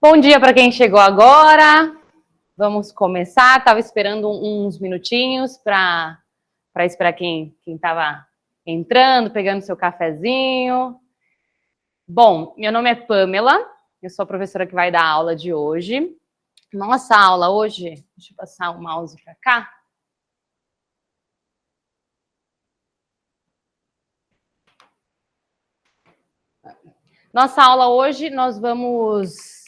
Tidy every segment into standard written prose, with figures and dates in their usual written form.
Bom dia para quem chegou agora. Vamos começar. Estava esperando uns minutinhos para esperar quem estava entrando, pegando seu cafezinho. Bom, meu nome é Pamela, eu sou a professora que vai dar a aula de hoje. Nossa aula hoje, deixa eu passar o mouse para cá. Nossa aula hoje nós vamos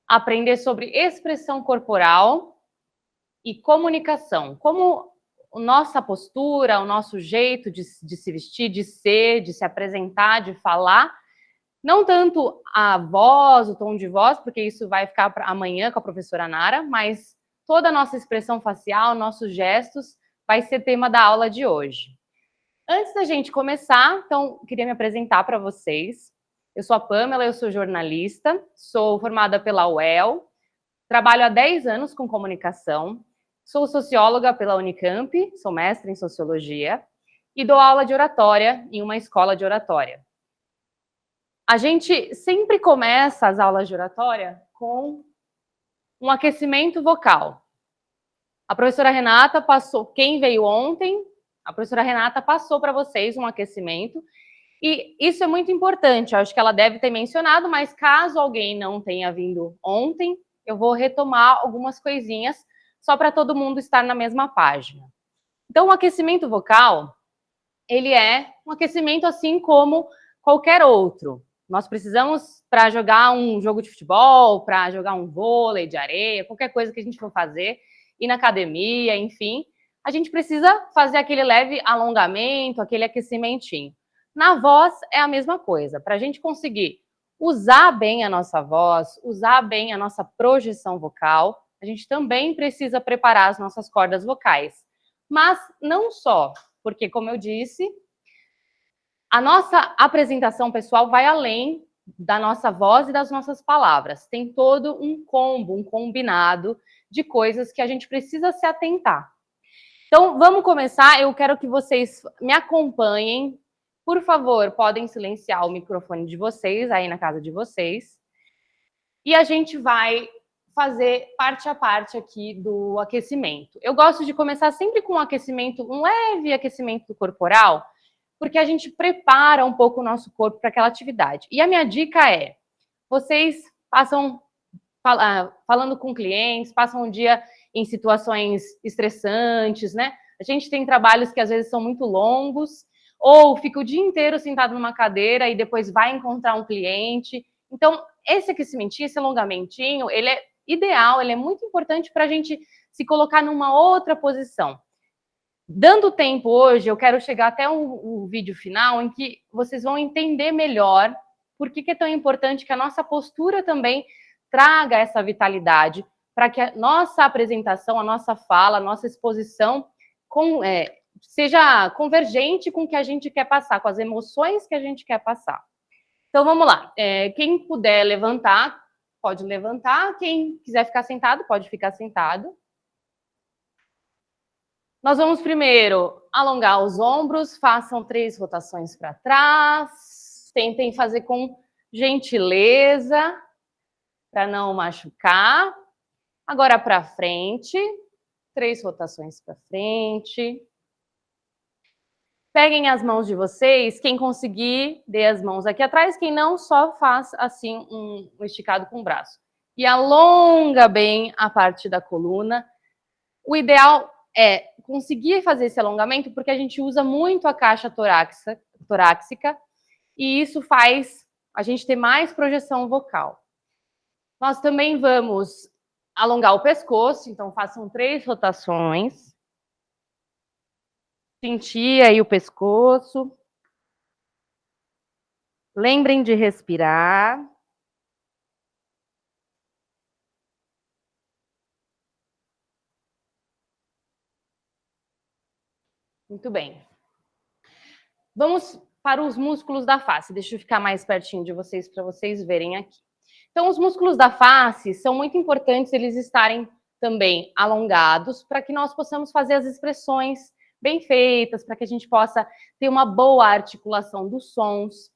aprender sobre expressão corporal e comunicação. Como a nossa postura, o nosso jeito de se vestir, de ser, de se apresentar, de falar, não tanto a voz, o tom de voz, porque isso vai ficar para amanhã com a professora Nara, mas toda a nossa expressão facial, nossos gestos, vai ser tema da aula de hoje. Antes da gente começar, então, queria me apresentar para vocês. Eu sou a Pamela, eu sou jornalista, sou formada pela UEL, trabalho há 10 anos com comunicação, sou socióloga pela Unicamp, sou mestre em sociologia e dou aula de oratória em uma escola de oratória. A gente sempre começa as aulas de oratória com um aquecimento vocal. A professora Renata passou, quem veio ontem, a professora Renata passou para vocês um aquecimento e isso é muito importante, eu acho que ela deve ter mencionado, mas caso alguém não tenha vindo ontem, eu vou retomar algumas coisinhas só para todo mundo estar na mesma página. Então, o aquecimento vocal, ele é um aquecimento assim como qualquer outro. Nós precisamos, para jogar um jogo de futebol, para jogar um vôlei de areia, qualquer coisa que a gente for fazer, ir na academia, enfim, a gente precisa fazer aquele leve alongamento, aquele aquecimentinho. Na voz é a mesma coisa. Para a gente conseguir usar bem a nossa voz, usar bem a nossa projeção vocal, a gente também precisa preparar as nossas cordas vocais. Mas não só, porque, como eu disse, a nossa apresentação pessoal vai além da nossa voz e das nossas palavras. Tem todo um combo, um combinado de coisas que a gente precisa se atentar. Então, vamos começar. Eu quero que vocês me acompanhem. Por favor, podem silenciar o microfone de vocês, aí na casa de vocês. E a gente vai fazer parte a parte aqui do aquecimento. Eu gosto de começar sempre com um aquecimento, um leve aquecimento corporal, porque a gente prepara um pouco o nosso corpo para aquela atividade. E a minha dica é, vocês passam falando com clientes, passam um dia em situações estressantes, né? A gente tem trabalhos que às vezes são muito longos, ou fica o dia inteiro sentado numa cadeira e depois vai encontrar um cliente. Então, esse aquecimentinho, esse alongamentinho, ele é ideal, ele é muito importante para a gente se colocar numa outra posição. Dando tempo hoje, eu quero chegar até o vídeo final em que vocês vão entender melhor por que é tão importante que a nossa postura também traga essa vitalidade, para que a nossa apresentação, a nossa fala, a nossa exposição seja convergente com o que a gente quer passar, com as emoções que a gente quer passar. Então, vamos lá. Quem puder levantar, pode levantar. Quem quiser ficar sentado, pode ficar sentado. Nós vamos primeiro alongar os ombros, façam 3 rotações para trás. Tentem fazer com gentileza, para não machucar. Agora para frente, 3 rotações para frente. Peguem as mãos de vocês, quem conseguir, dê as mãos aqui atrás, quem não, só faz assim um esticado com o braço. E alonga bem a parte da coluna. O ideal é conseguir fazer esse alongamento, porque a gente usa muito a caixa torácica e isso faz a gente ter mais projeção vocal. Nós também vamos alongar o pescoço, então façam 3 rotações. Sentir aí o pescoço. Lembrem de respirar. Muito bem. Vamos para os músculos da face. Deixa eu ficar mais pertinho de vocês para vocês verem aqui. Então, os músculos da face são muito importantes eles estarem também alongados para que nós possamos fazer as expressões bem feitas, para que a gente possa ter uma boa articulação dos sons.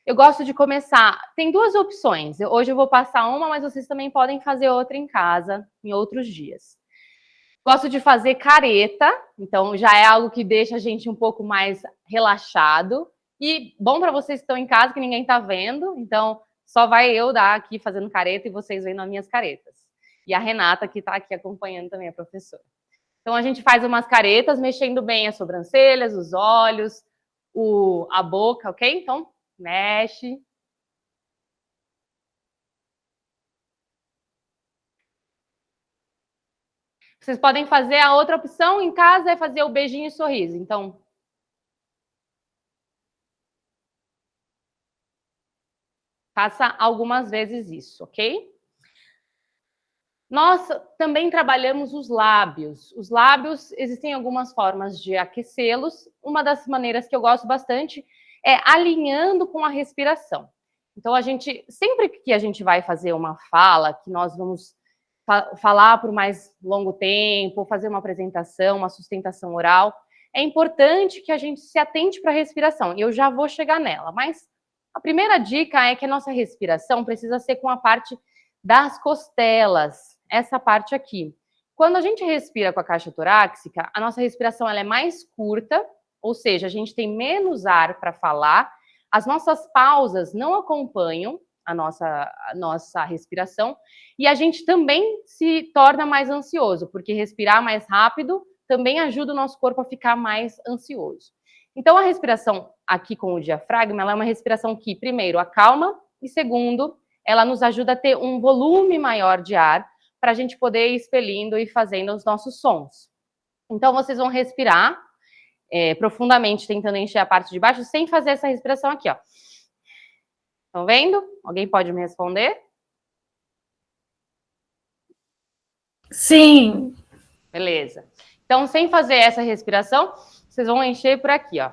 eu gosto de começar... Tem duas opções. Hoje eu vou passar uma, mas vocês também podem fazer outra em casa, em outros dias. Gosto de fazer careta, então já é algo que deixa a gente um pouco mais relaxado. E bom para vocês que estão em casa, que ninguém está vendo, então só vai eu dar aqui fazendo careta e vocês vendo as minhas caretas. E a Renata, que está aqui acompanhando também, a professora. Então a gente faz umas caretas, mexendo bem as sobrancelhas, os olhos, a boca, ok? Então, mexe. Vocês podem fazer a outra opção em casa, é fazer o beijinho e sorriso. Então, faça algumas vezes isso, ok? Nós também trabalhamos os lábios. Os lábios, existem algumas formas de aquecê-los. Uma das maneiras que eu gosto bastante é alinhando com a respiração. Então, sempre que a gente vai fazer uma fala, que nós vamos falar por mais longo tempo, fazer uma apresentação, uma sustentação oral, é importante que a gente se atente para a respiração. E eu já vou chegar nela, mas a primeira dica é que a nossa respiração precisa ser com a parte das costelas, essa parte aqui. Quando a gente respira com a caixa torácica, a nossa respiração ela é mais curta, ou seja, a gente tem menos ar para falar, as nossas pausas não acompanham a nossa respiração, e a gente também se torna mais ansioso, porque respirar mais rápido também ajuda o nosso corpo a ficar mais ansioso. Então, a respiração aqui com o diafragma, ela é uma respiração que, primeiro, acalma, e segundo, ela nos ajuda a ter um volume maior de ar para a gente poder ir expelindo e fazendo os nossos sons. Então, vocês vão respirar profundamente, tentando encher a parte de baixo, sem fazer essa respiração aqui, ó. Estão vendo? Alguém pode me responder? Sim. Beleza. Então, sem fazer essa respiração, vocês vão encher por aqui, ó.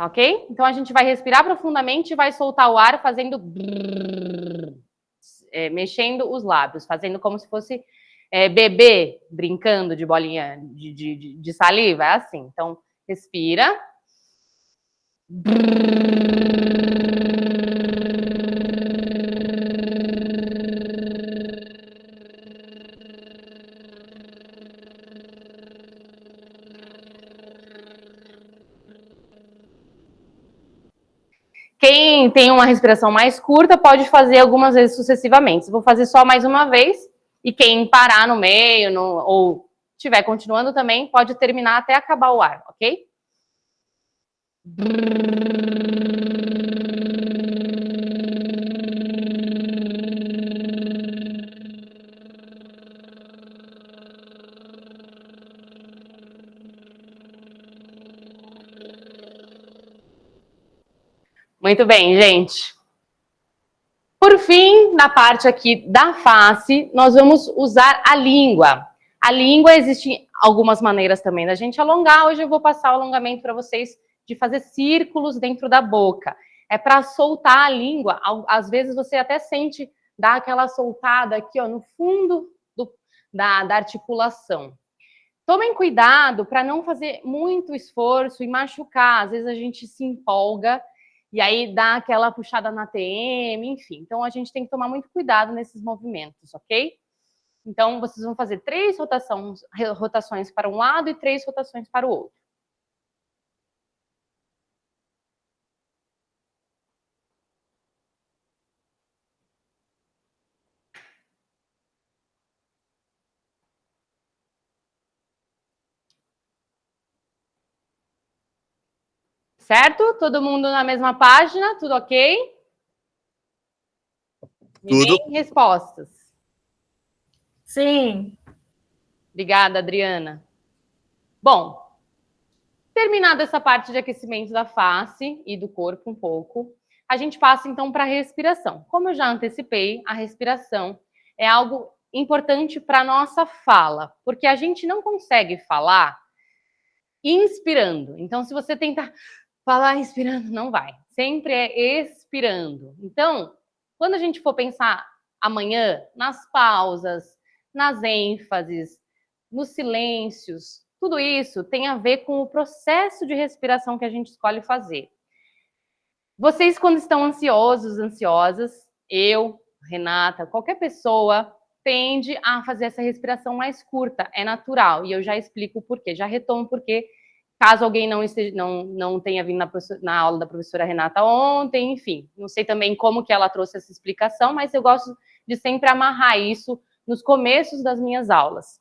Ok? Então, a gente vai respirar profundamente e vai soltar o ar fazendo... mexendo os lábios, fazendo como se fosse bebê brincando de bolinha de saliva, é assim. Então, respira. Quem tem uma respiração mais curta pode fazer algumas vezes sucessivamente. Vou fazer só mais uma vez. E quem parar no meio ou estiver continuando também, pode terminar até acabar o ar, ok? Muito bem, gente. Por fim, na parte aqui da face, nós vamos usar a língua. A língua, existem algumas maneiras também da gente alongar. Hoje eu vou passar o alongamento para vocês de fazer círculos dentro da boca. É para soltar a língua. Às vezes você até sente dar aquela soltada aqui, ó, no fundo da articulação. Tomem cuidado para não fazer muito esforço e machucar. Às vezes a gente se empolga e aí dá aquela puxada na TM, enfim. Então, a gente tem que tomar muito cuidado nesses movimentos, ok? Então, vocês vão fazer 3 rotações para um lado e 3 rotações para o outro. Certo? Todo mundo na mesma página? Tudo ok? Ninguém? Tudo. Respostas. Sim. Obrigada, Adriana. Bom, terminada essa parte de aquecimento da face e do corpo um pouco, a gente passa então para a respiração. Como eu já antecipei, a respiração é algo importante para a nossa fala, porque a gente não consegue falar inspirando. Então, se você tentar falar inspirando, não vai. Sempre é expirando. Então, quando a gente for pensar amanhã nas pausas, nas ênfases, nos silêncios, Tudo isso tem a ver com o processo de respiração que a gente escolhe fazer. Vocês, quando estão ansiosos, ansiosas, eu, Renata, qualquer pessoa tende a fazer essa respiração mais curta, é natural, e eu já explico o porquê, já retomo o porquê, caso alguém não tenha vindo na aula da professora Renata ontem, enfim, não sei também como que ela trouxe essa explicação, mas eu gosto de sempre amarrar isso nos começos das minhas aulas.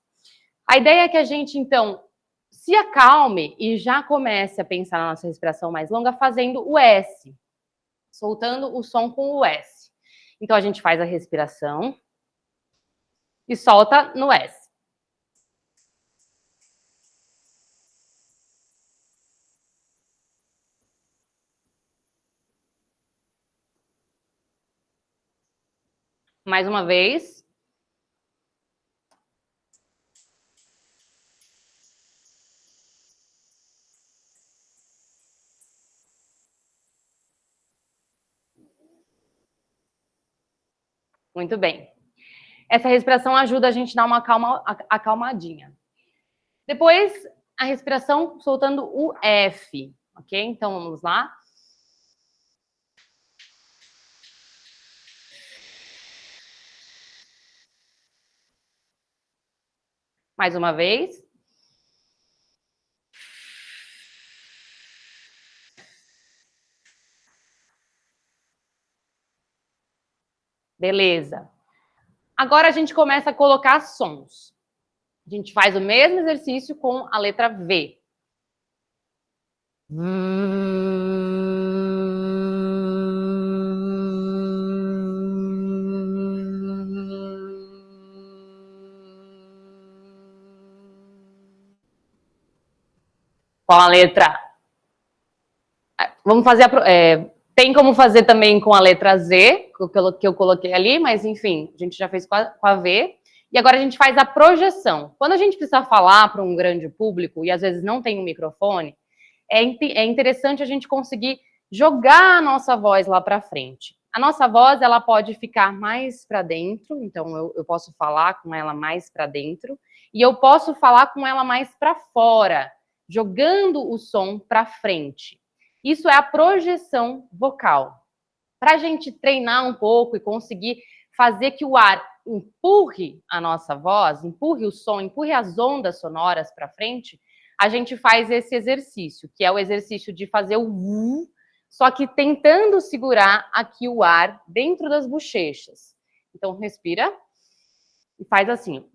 A ideia é que a gente, então, se acalme e já comece a pensar na nossa respiração mais longa fazendo o S, soltando o som com o S. Então, a gente faz a respiração e solta no S. Mais uma vez. Muito bem. Essa respiração ajuda a gente a dar uma acalmadinha. Depois, a respiração soltando o F, ok? Então, vamos lá. Mais uma vez. Beleza. Agora a gente começa a colocar sons. A gente faz o mesmo exercício com a letra V. Com a letra... Vamos fazer... tem como fazer também com a letra Z, que eu coloquei ali, mas enfim, a gente já fez com a V. E agora a gente faz a projeção. Quando a gente precisa falar para um grande público e às vezes não tem um microfone, é interessante a gente conseguir jogar a nossa voz lá para frente. A nossa voz, ela pode ficar mais para dentro, então eu posso falar com ela mais para dentro, e eu posso falar com ela mais para fora, jogando o som para frente. Isso é a projeção vocal. Para a gente treinar um pouco e conseguir fazer que o ar empurre a nossa voz, empurre o som, empurre as ondas sonoras para frente, a gente faz esse exercício, que é o exercício de fazer o vu, só que tentando segurar aqui o ar dentro das bochechas. Então, respira e faz assim.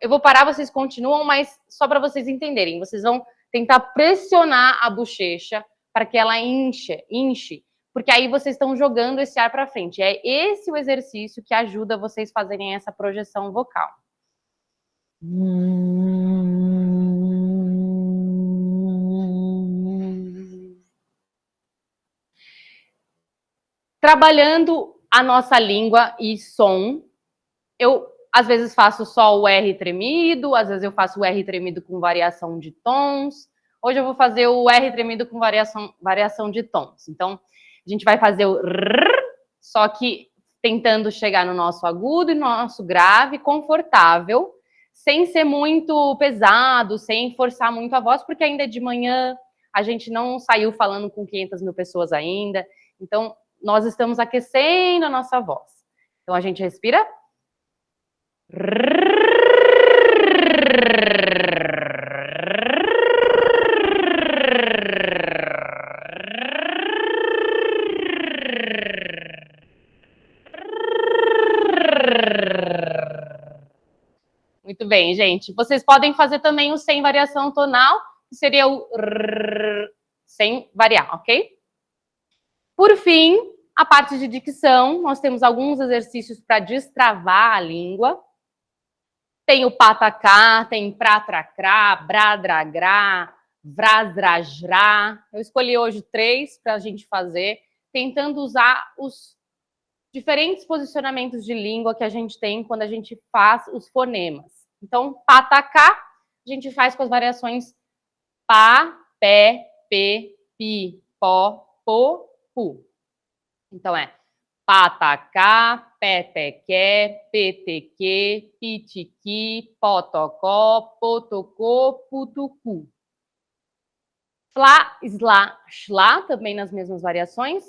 Eu vou parar, vocês continuam, mas só para vocês entenderem. Vocês vão tentar pressionar a bochecha para que ela inche, porque aí vocês estão jogando esse ar para frente. É esse o exercício que ajuda vocês a fazerem essa projeção vocal. Trabalhando a nossa língua e som, eu às vezes faço só o R tremido, às vezes eu faço o R tremido com variação de tons. Hoje eu vou fazer o R tremido com variação de tons. Então, a gente vai fazer o R, só que tentando chegar no nosso agudo e no nosso grave, confortável, sem ser muito pesado, sem forçar muito a voz, porque ainda é de manhã, a gente não saiu falando com 500 mil pessoas ainda. Então, nós estamos aquecendo a nossa voz. Então, a gente respira. Muito bem, gente. Vocês podem fazer também o sem variação tonal, que seria o sem variar, ok? Por fim, a parte de dicção, nós temos alguns exercícios para destravar a língua. Tem o patacá, tem pratracrá, bradragrá, vrasdrajrá. Eu escolhi hoje 3 para a gente fazer, tentando usar os diferentes posicionamentos de língua que a gente tem quando a gente faz os fonemas. Então, patacá, a gente faz com as variações pá, pé, pê, pi, pó, pô, pu. Então, é patacá, pepequé, petequê, pitiqui, potocó, potocô, putucu. Flá, slá, xlá, também nas mesmas variações.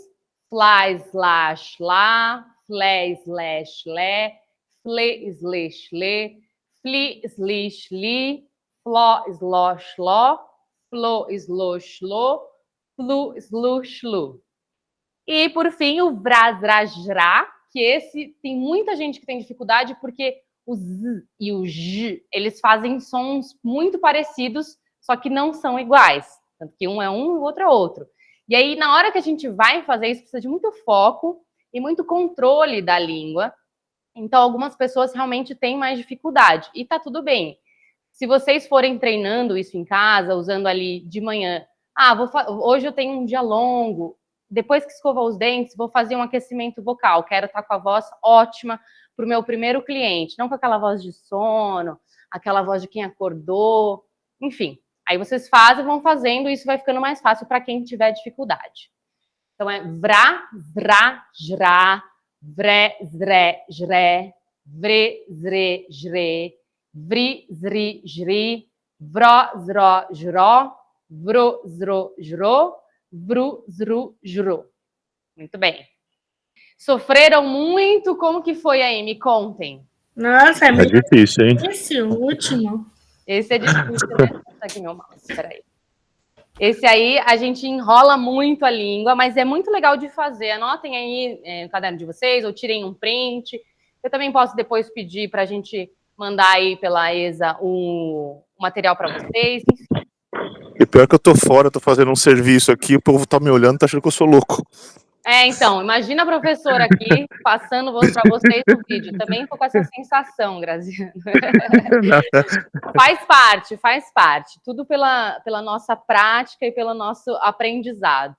Flá, slá, xlá, flé, slé, xlé, flê, slê, xlê, fli, sli, xli, fló, sló, xló, flô, slô, xlô, flu, slu, xlu. E, por fim, o vrá, zrá, jrá, que esse tem muita gente que tem dificuldade porque o z e o j, eles fazem sons muito parecidos, só que não são iguais. Tanto que um é um e o outro é outro. E aí, na hora que a gente vai fazer isso, precisa de muito foco e muito controle da língua. Então, algumas pessoas realmente têm mais dificuldade. E tá tudo bem. Se vocês forem treinando isso em casa, usando ali de manhã, hoje eu tenho um dia longo, depois que escovar os dentes, vou fazer um aquecimento vocal, quero estar com a voz ótima para o meu primeiro cliente, não com aquela voz de sono, aquela voz de quem acordou, enfim. Aí vocês fazem, vão fazendo, e isso vai ficando mais fácil para quem tiver dificuldade. Então é vrá, zrá, jrá, vré, zré, jré, vrê, zrê, jrê, vri, zri, jri, vró, zró, jró, vrô, zrô, jrô, vru, zru, jrô. Muito bem. Sofreram muito? Como que foi aí? Me contem. Nossa, é muito difícil, hein? difícil, o último. Esse é difícil, né? Vou botar aqui meu mouse, peraí. Esse aí a gente enrola muito a língua, mas é muito legal de fazer. Anotem aí no caderno de vocês, ou tirem um print. Eu também posso depois pedir para a gente mandar aí pela ESA o material para vocês. Enfim. E pior que eu tô fora, tô fazendo um serviço aqui, o povo tá me olhando, tá achando que eu sou louco. Então, imagina a professora aqui passando para vocês o vídeo. Também tô com essa sensação, Graziano. Faz parte. Tudo pela nossa prática e pelo nosso aprendizado.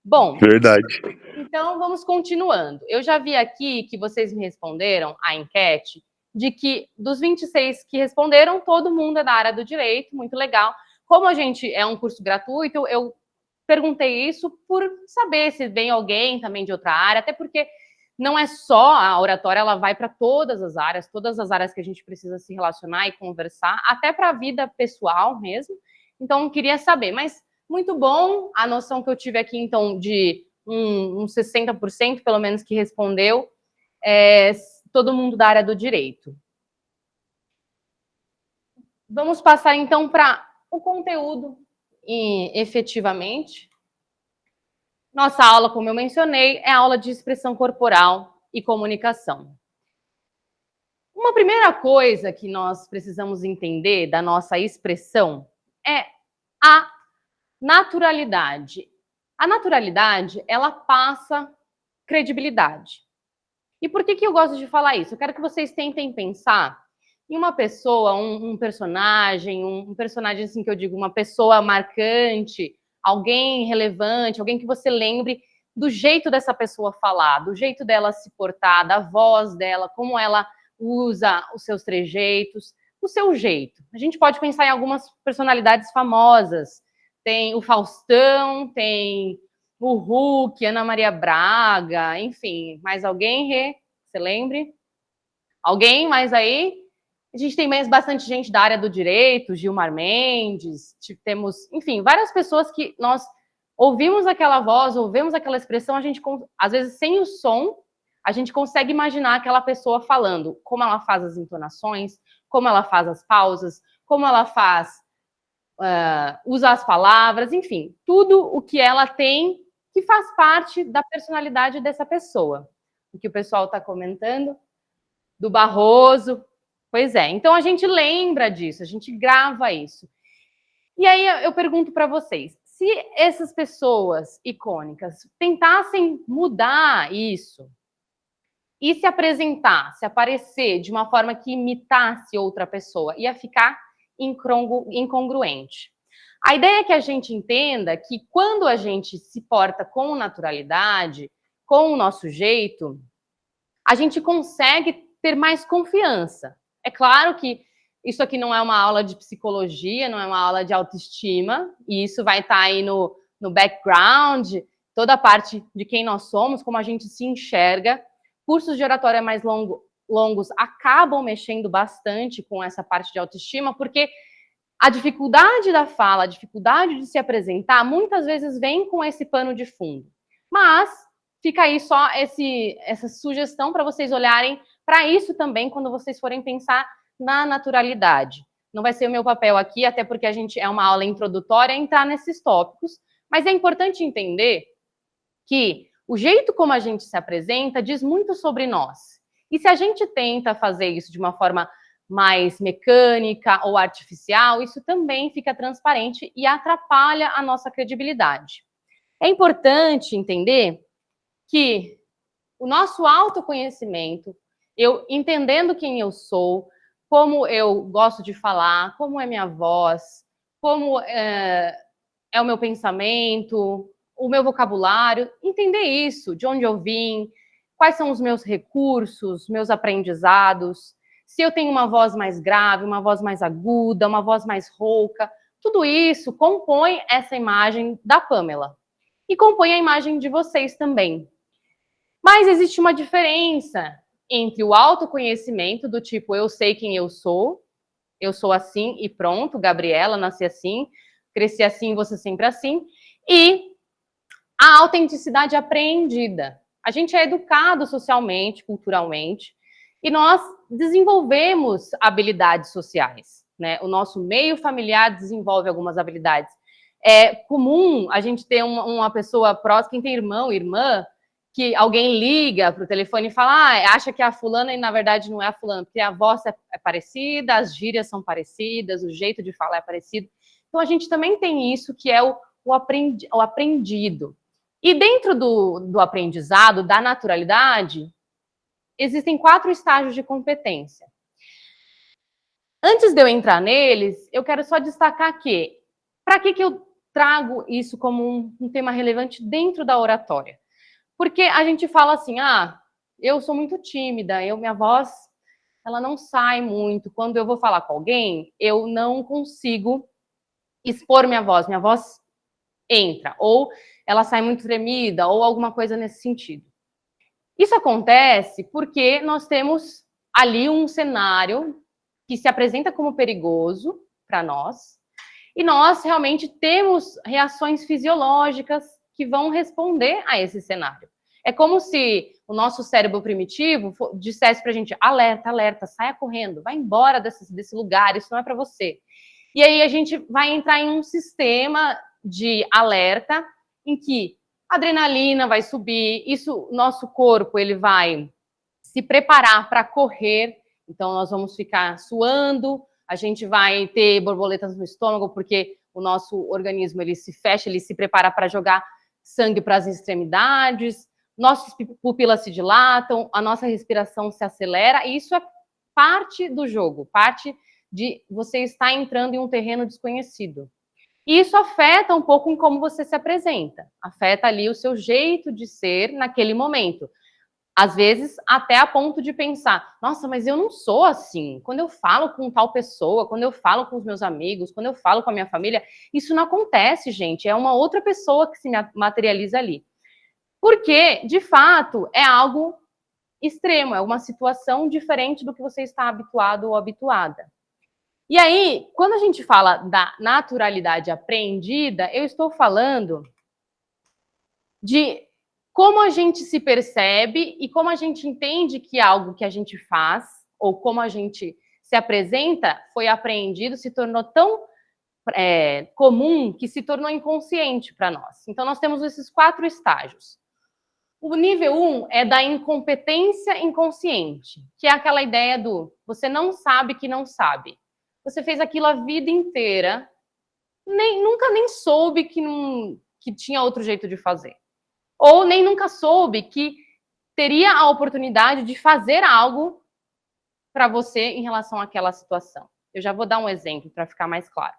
Bom, verdade. Então vamos continuando. Eu já vi aqui que vocês me responderam a enquete de que dos 26 que responderam, todo mundo é da área do direito, muito legal. Como a gente é um curso gratuito, eu perguntei isso por saber se vem alguém também de outra área, até porque não é só a oratória, ela vai para todas as áreas que a gente precisa se relacionar e conversar, até para a vida pessoal mesmo. Então, eu queria saber, mas muito bom a noção que eu tive aqui, então, de uns 60%, pelo menos, que respondeu, todo mundo da área do direito. Vamos passar, então, para o conteúdo, efetivamente. Nossa aula, como eu mencionei, é a aula de expressão corporal e comunicação. Uma primeira coisa que nós precisamos entender da nossa expressão é a naturalidade. A naturalidade, ela passa credibilidade. E por que eu gosto de falar isso? Eu quero que vocês tentem pensar em uma pessoa, um personagem, um personagem assim que eu digo, uma pessoa marcante, alguém relevante, alguém que você lembre do jeito dessa pessoa falar, do jeito dela se portar, da voz dela, como ela usa os seus trejeitos, o seu jeito. A gente pode pensar em algumas personalidades famosas. Tem o Faustão, tem o Hulk, Ana Maria Braga, enfim. Mais alguém, Rê? Você lembre? Alguém mais aí? A gente tem bastante gente da área do direito, Gilmar Mendes, temos, enfim, várias pessoas que nós ouvimos aquela voz, ouvimos aquela expressão, a gente, às vezes, sem o som, a gente consegue imaginar aquela pessoa falando, como ela faz as entonações, como ela faz as pausas, como ela faz, usa as palavras, enfim, tudo o que ela tem que faz parte da personalidade dessa pessoa. O que o pessoal está comentando, do Barroso. Pois é, então a gente lembra disso, a gente grava isso. E aí eu pergunto para vocês, se essas pessoas icônicas tentassem mudar isso e se apresentar, se aparecer de uma forma que imitasse outra pessoa, ia ficar incongruente. A ideia é que a gente entenda que quando a gente se porta com naturalidade, com o nosso jeito, a gente consegue ter mais confiança. É claro que isso aqui não é uma aula de psicologia, não é uma aula de autoestima, e isso vai estar aí no background, toda a parte de quem nós somos, como a gente se enxerga, cursos de oratória mais longos acabam mexendo bastante com essa parte de autoestima, porque a dificuldade da fala, a dificuldade de se apresentar, muitas vezes vem com esse pano de fundo. Mas fica aí só essa sugestão para vocês olharem para isso também quando vocês forem pensar na naturalidade. Não vai ser o meu papel aqui, até porque a gente é uma aula introdutória, entrar nesses tópicos, mas é importante entender que o jeito como a gente se apresenta diz muito sobre nós. E se a gente tenta fazer isso de uma forma mais mecânica ou artificial, isso também fica transparente e atrapalha a nossa credibilidade. É importante entender que o nosso autoconhecimento, eu entendendo quem eu sou, como eu gosto de falar, como é minha voz, como é o meu pensamento, o meu vocabulário, entender isso, de onde eu vim, quais são os meus recursos, meus aprendizados, se eu tenho uma voz mais grave, uma voz mais aguda, uma voz mais rouca, tudo isso compõe essa imagem da Pamela. E compõe a imagem de vocês também. Mas existe uma diferença entre o autoconhecimento, do tipo, eu sei quem eu sou assim e pronto, Gabriela, nasci assim, cresci assim, você sempre assim, e a autenticidade apreendida. A gente é educado socialmente, culturalmente, e nós desenvolvemos habilidades sociais, né? O nosso meio familiar desenvolve algumas habilidades. É comum a gente ter uma pessoa próxima, quem tem irmão, irmã, que alguém liga para o telefone e fala, acha que é a fulana e na verdade não é a fulana, porque a voz é parecida, as gírias são parecidas, o jeito de falar é parecido. Então a gente também tem isso que é o aprendido. E dentro do aprendizado, da naturalidade, existem 4 estágios de competência. Antes de eu entrar neles, eu quero só destacar que, para que eu trago isso como um tema relevante dentro da oratória? Porque a gente fala assim, eu sou muito tímida, minha voz, ela não sai muito. Quando eu vou falar com alguém, eu não consigo expor minha voz entra, ou ela sai muito tremida, ou alguma coisa nesse sentido. Isso acontece porque nós temos ali um cenário que se apresenta como perigoso para nós, e nós realmente temos reações fisiológicas que vão responder a esse cenário. É como se o nosso cérebro primitivo dissesse para a gente, alerta, alerta, saia correndo, vai embora desse lugar, isso não é para você. E aí a gente vai entrar em um sistema de alerta em que a adrenalina vai subir, nosso corpo ele vai se preparar para correr, então nós vamos ficar suando, a gente vai ter borboletas no estômago porque o nosso organismo ele se fecha, ele se prepara para jogar sangue para as extremidades, nossas pupilas se dilatam, a nossa respiração se acelera, e isso é parte do jogo, parte de você estar entrando em um terreno desconhecido. E isso afeta um pouco em como você se apresenta, afeta ali o seu jeito de ser naquele momento. Às vezes, até a ponto de pensar, nossa, mas eu não sou assim. Quando eu falo com tal pessoa, quando eu falo com os meus amigos, quando eu falo com a minha família, isso não acontece, gente. É uma outra pessoa que se materializa ali. Porque, de fato, é algo extremo, é uma situação diferente do que você está habituado ou habituada. E aí, quando a gente fala da naturalidade apreendida, eu estou falando de como a gente se percebe e como a gente entende que algo que a gente faz, ou como a gente se apresenta, foi apreendido, se tornou tão comum que se tornou inconsciente para nós. Então, nós temos esses 4 estágios. O nível 1 é da incompetência inconsciente, que é aquela ideia do você não sabe que não sabe. Você fez aquilo a vida inteira, nunca nem soube que tinha outro jeito de fazer. Ou nem nunca soube que teria a oportunidade de fazer algo para você em relação àquela situação. Eu já vou dar um exemplo para ficar mais claro.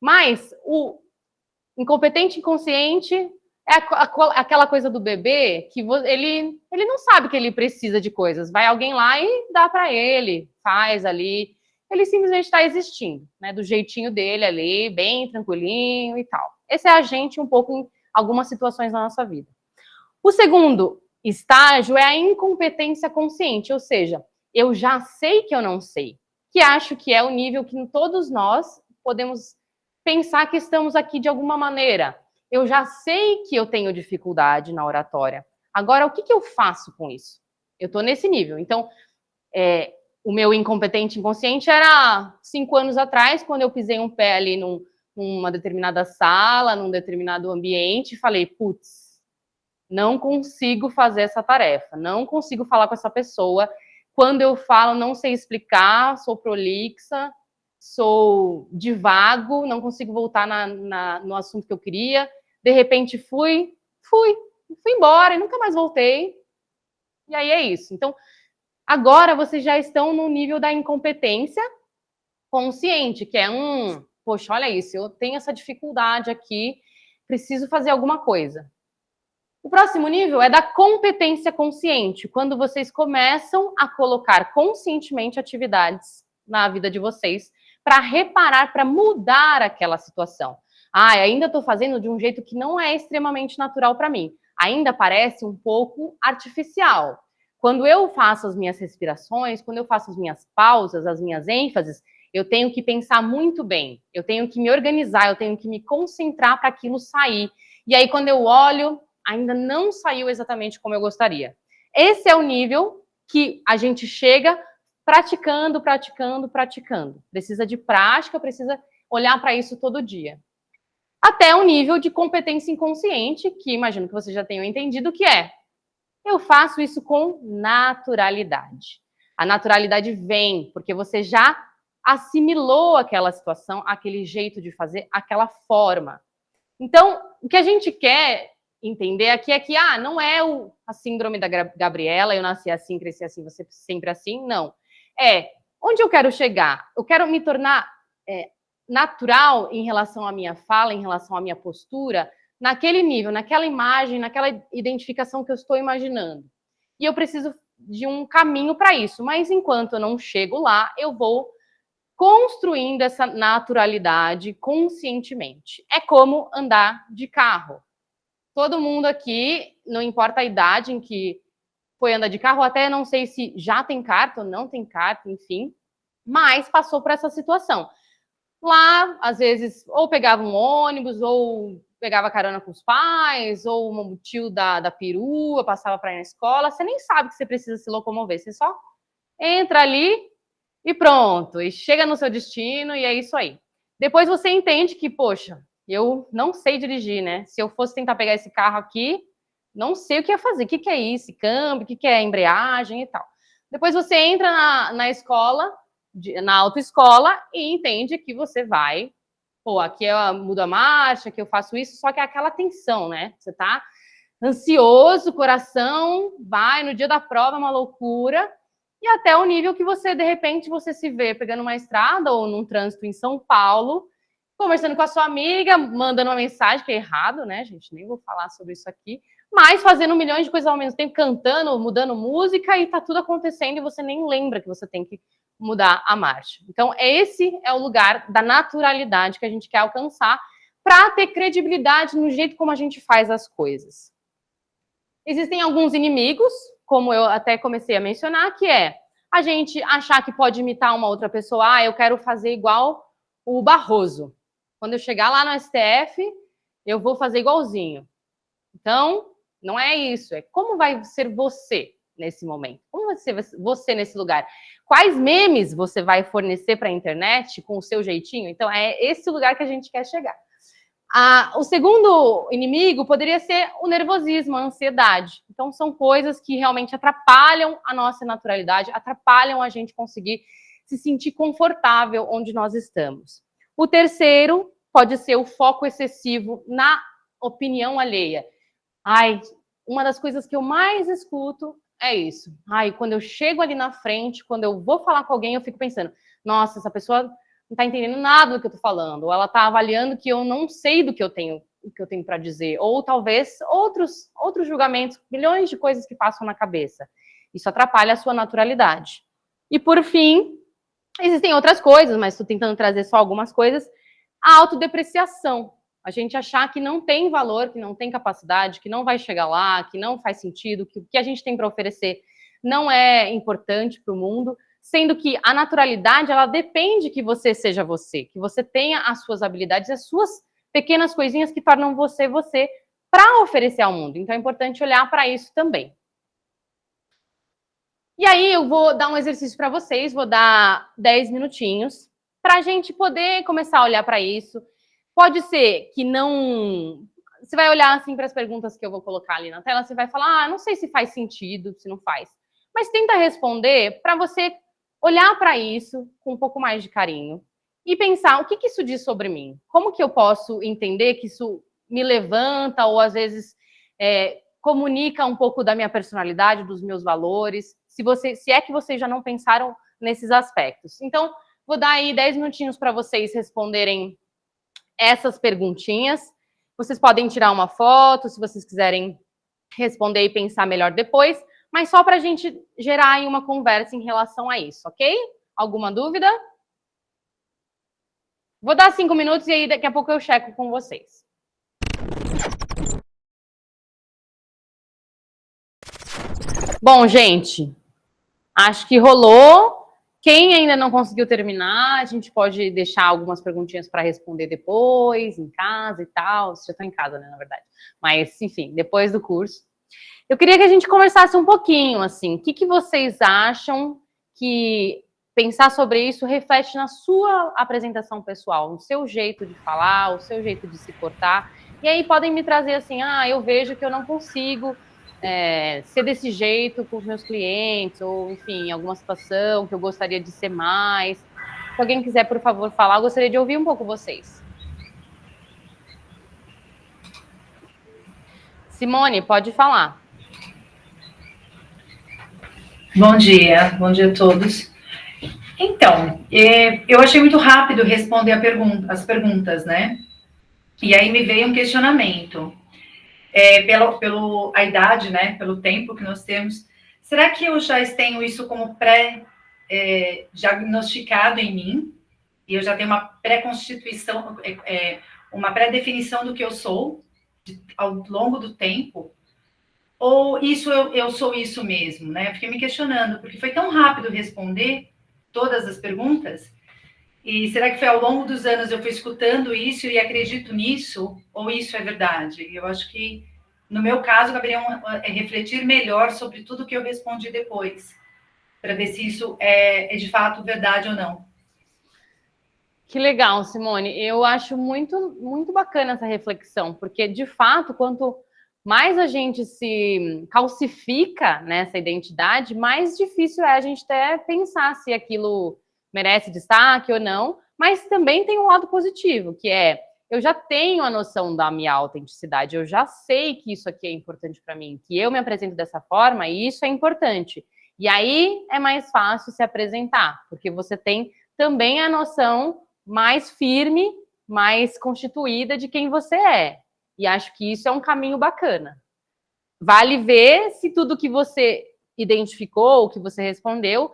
Mas o incompetente inconsciente é aquela coisa do bebê que ele não sabe que ele precisa de coisas. Vai alguém lá e dá para ele, faz ali. Ele simplesmente está existindo, né, do jeitinho dele ali, bem tranquilinho e tal. Esse é a gente um pouco em algumas situações da nossa vida. O segundo estágio é a incompetência consciente, ou seja, eu já sei que eu não sei, que acho que é o nível que todos nós podemos pensar que estamos aqui de alguma maneira. Eu já sei que eu tenho dificuldade na oratória. Agora, o que eu faço com isso? Eu estou nesse nível. Então, o meu incompetente inconsciente era 5 anos atrás, quando eu pisei um pé ali numa determinada sala, num determinado ambiente, e falei, putz, não consigo fazer essa tarefa, não consigo falar com essa pessoa. Quando eu falo, não sei explicar, sou prolixa, sou divago, não consigo voltar no assunto que eu queria. De repente fui embora e nunca mais voltei. E aí é isso. Então, agora vocês já estão no nível da incompetência consciente, que é poxa, olha isso, eu tenho essa dificuldade aqui, preciso fazer alguma coisa. O próximo nível é da competência consciente, quando vocês começam a colocar conscientemente atividades na vida de vocês para reparar, para mudar aquela situação. Ainda estou fazendo de um jeito que não é extremamente natural para mim. Ainda parece um pouco artificial. Quando eu faço as minhas respirações, quando eu faço as minhas pausas, as minhas ênfases, eu tenho que pensar muito bem. Eu tenho que me organizar, eu tenho que me concentrar para aquilo sair. E aí, quando eu olho, ainda não saiu exatamente como eu gostaria. Esse é o nível que a gente chega praticando. Precisa de prática, precisa olhar para isso todo dia. Até um nível de competência inconsciente, que imagino que vocês já tenham entendido, que é, eu faço isso com naturalidade. A naturalidade vem porque você já assimilou aquela situação, aquele jeito de fazer, aquela forma. Então, o que a gente quer entender aqui é que, não é a síndrome da Gabriela, eu nasci assim, cresci assim, você sempre assim, não. Onde eu quero chegar? Eu quero me tornar natural em relação à minha fala, em relação à minha postura, naquele nível, naquela imagem, naquela identificação que eu estou imaginando. E eu preciso de um caminho para isso, mas enquanto eu não chego lá, eu vou construindo essa naturalidade conscientemente. É como andar de carro. Todo mundo aqui, não importa a idade em que foi andar de carro, até não sei se já tem carta ou não tem carta, enfim, mas passou por essa situação. Lá, às vezes, ou pegava um ônibus, ou pegava carona com os pais, ou um tio da perua, passava para ir na escola, você nem sabe que você precisa se locomover, você só entra ali e pronto, e chega no seu destino, e é isso aí. Depois você entende que, poxa, eu não sei dirigir, né? Se eu fosse tentar pegar esse carro aqui, não sei o que ia fazer. O que é isso? Câmbio? O que é embreagem e tal. Depois você entra na escola, na autoescola, e entende que você vai, aqui eu mudo a marcha, aqui eu faço isso, só que é aquela tensão, né? Você tá ansioso, coração, vai, no dia da prova é uma loucura, e até o nível que você, de repente, você se vê pegando uma estrada ou num trânsito em São Paulo, conversando com a sua amiga, mandando uma mensagem, que é errado, né, gente? Nem vou falar sobre isso aqui, mas fazendo milhões de coisas ao mesmo tempo, cantando, mudando música, e tá tudo acontecendo e você nem lembra que você tem que mudar a marcha. Então, esse é o lugar da naturalidade que a gente quer alcançar para ter credibilidade no jeito como a gente faz as coisas. Existem alguns inimigos, como eu até comecei a mencionar, que é a gente achar que pode imitar uma outra pessoa. Eu quero fazer igual o Barroso. Quando eu chegar lá no STF, eu vou fazer igualzinho. Então, não é isso. É como vai ser você nesse momento. Como vai ser você nesse lugar? Quais memes você vai fornecer para a internet com o seu jeitinho? Então, é esse lugar que a gente quer chegar. O segundo inimigo poderia ser o nervosismo, a ansiedade. Então, são coisas que realmente atrapalham a nossa naturalidade, atrapalham a gente conseguir se sentir confortável onde nós estamos. O terceiro pode ser o foco excessivo na opinião alheia. Uma das coisas que eu mais escuto é isso. Quando eu chego ali na frente, quando eu vou falar com alguém, eu fico pensando, nossa, essa pessoa não está entendendo nada do que eu estou falando, ou ela está avaliando que eu não sei do que eu tenho para dizer, ou talvez outros julgamentos, milhões de coisas que passam na cabeça. Isso atrapalha a sua naturalidade. E, por fim, existem outras coisas, mas estou tentando trazer só algumas coisas. A autodepreciação. A gente achar que não tem valor, que não tem capacidade, que não vai chegar lá, que não faz sentido, que o que a gente tem para oferecer não é importante para o mundo, sendo que a naturalidade, ela depende que você seja você, que você tenha as suas habilidades, as suas pequenas coisinhas que tornam você você para oferecer ao mundo. Então é importante olhar para isso também. E aí eu vou dar um exercício para vocês, vou dar 10 minutinhos para a gente poder começar a olhar para isso. Pode ser que não... Você vai olhar assim para as perguntas que eu vou colocar ali na tela, você vai falar, não sei se faz sentido, se não faz. Mas tenta responder para você olhar para isso com um pouco mais de carinho e pensar, o que isso diz sobre mim? Como que eu posso entender que isso me levanta ou às vezes comunica um pouco da minha personalidade, dos meus valores, se é que vocês já não pensaram nesses aspectos. Então, vou dar aí 10 minutinhos para vocês responderem essas perguntinhas. Vocês podem tirar uma foto, se vocês quiserem responder e pensar melhor depois, mas só para a gente gerar aí uma conversa em relação a isso, ok? Alguma dúvida? Vou dar 5 minutos e aí daqui a pouco eu checo com vocês. Bom, gente, acho que rolou. Quem ainda não conseguiu terminar, a gente pode deixar algumas perguntinhas para responder depois, em casa e tal. Vocês já estão em casa, né, na verdade. Mas, enfim, depois do curso. Eu queria que a gente conversasse um pouquinho, assim, o que vocês acham que pensar sobre isso reflete na sua apresentação pessoal, no seu jeito de falar, o seu jeito de se portar. E aí podem me trazer assim, eu vejo que eu não consigo ser desse jeito com os meus clientes, ou, enfim, em alguma situação que eu gostaria de ser mais. Se alguém quiser, por favor, falar, eu gostaria de ouvir um pouco vocês. Simone, pode falar. Bom dia a todos. Então, eu achei muito rápido responder as perguntas, né? E aí me veio um questionamento. Pela idade, né, pelo tempo que nós temos, será que eu já tenho isso como diagnosticado em mim? E eu já tenho uma pré-constituição, uma pré-definição do que eu sou ao longo do tempo? Ou isso eu sou isso mesmo, né? Eu fiquei me questionando, porque foi tão rápido responder todas as perguntas. E será que foi ao longo dos anos eu fui escutando isso e acredito nisso? Ou isso é verdade? Eu acho que, no meu caso, caberia refletir melhor sobre tudo que eu respondi depois, para ver se isso é de fato verdade ou não. Que legal, Simone. Eu acho muito, muito bacana essa reflexão, porque, de fato, quanto mais a gente se calcifica nessa identidade, mais difícil é a gente até pensar se aquilo merece destaque ou não, mas também tem um lado positivo, que é, eu já tenho a noção da minha autenticidade, eu já sei que isso aqui é importante para mim, que eu me apresento dessa forma e isso é importante. E aí é mais fácil se apresentar, porque você tem também a noção mais firme, mais constituída de quem você é. E acho que isso é um caminho bacana. Vale ver se tudo que você identificou, que você respondeu,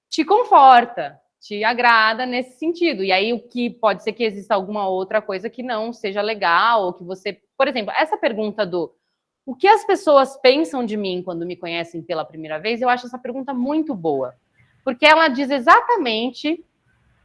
te conforta, te agrada nesse sentido. E aí o que pode ser que exista alguma outra coisa que não seja legal, ou que você... Por exemplo, essa pergunta do o que as pessoas pensam de mim quando me conhecem pela primeira vez, eu acho essa pergunta muito boa. Porque ela diz exatamente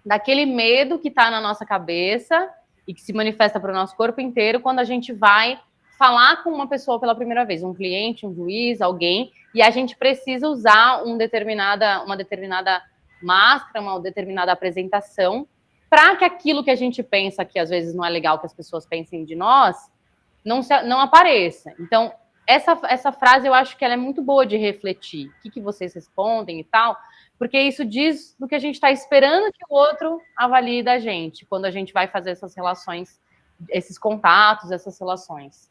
daquele medo que está na nossa cabeça e que se manifesta para o nosso corpo inteiro quando a gente vai falar com uma pessoa pela primeira vez, um cliente, um juiz, alguém, e a gente precisa usar uma determinada máscara, uma determinada apresentação, para que aquilo que a gente pensa que às vezes não é legal que as pessoas pensem de nós, não apareça. Então, essa frase eu acho que ela é muito boa de refletir. O que vocês respondem e tal, porque isso diz do que a gente está esperando que o outro avalie da gente, quando a gente vai fazer essas relações, esses contatos, essas relações.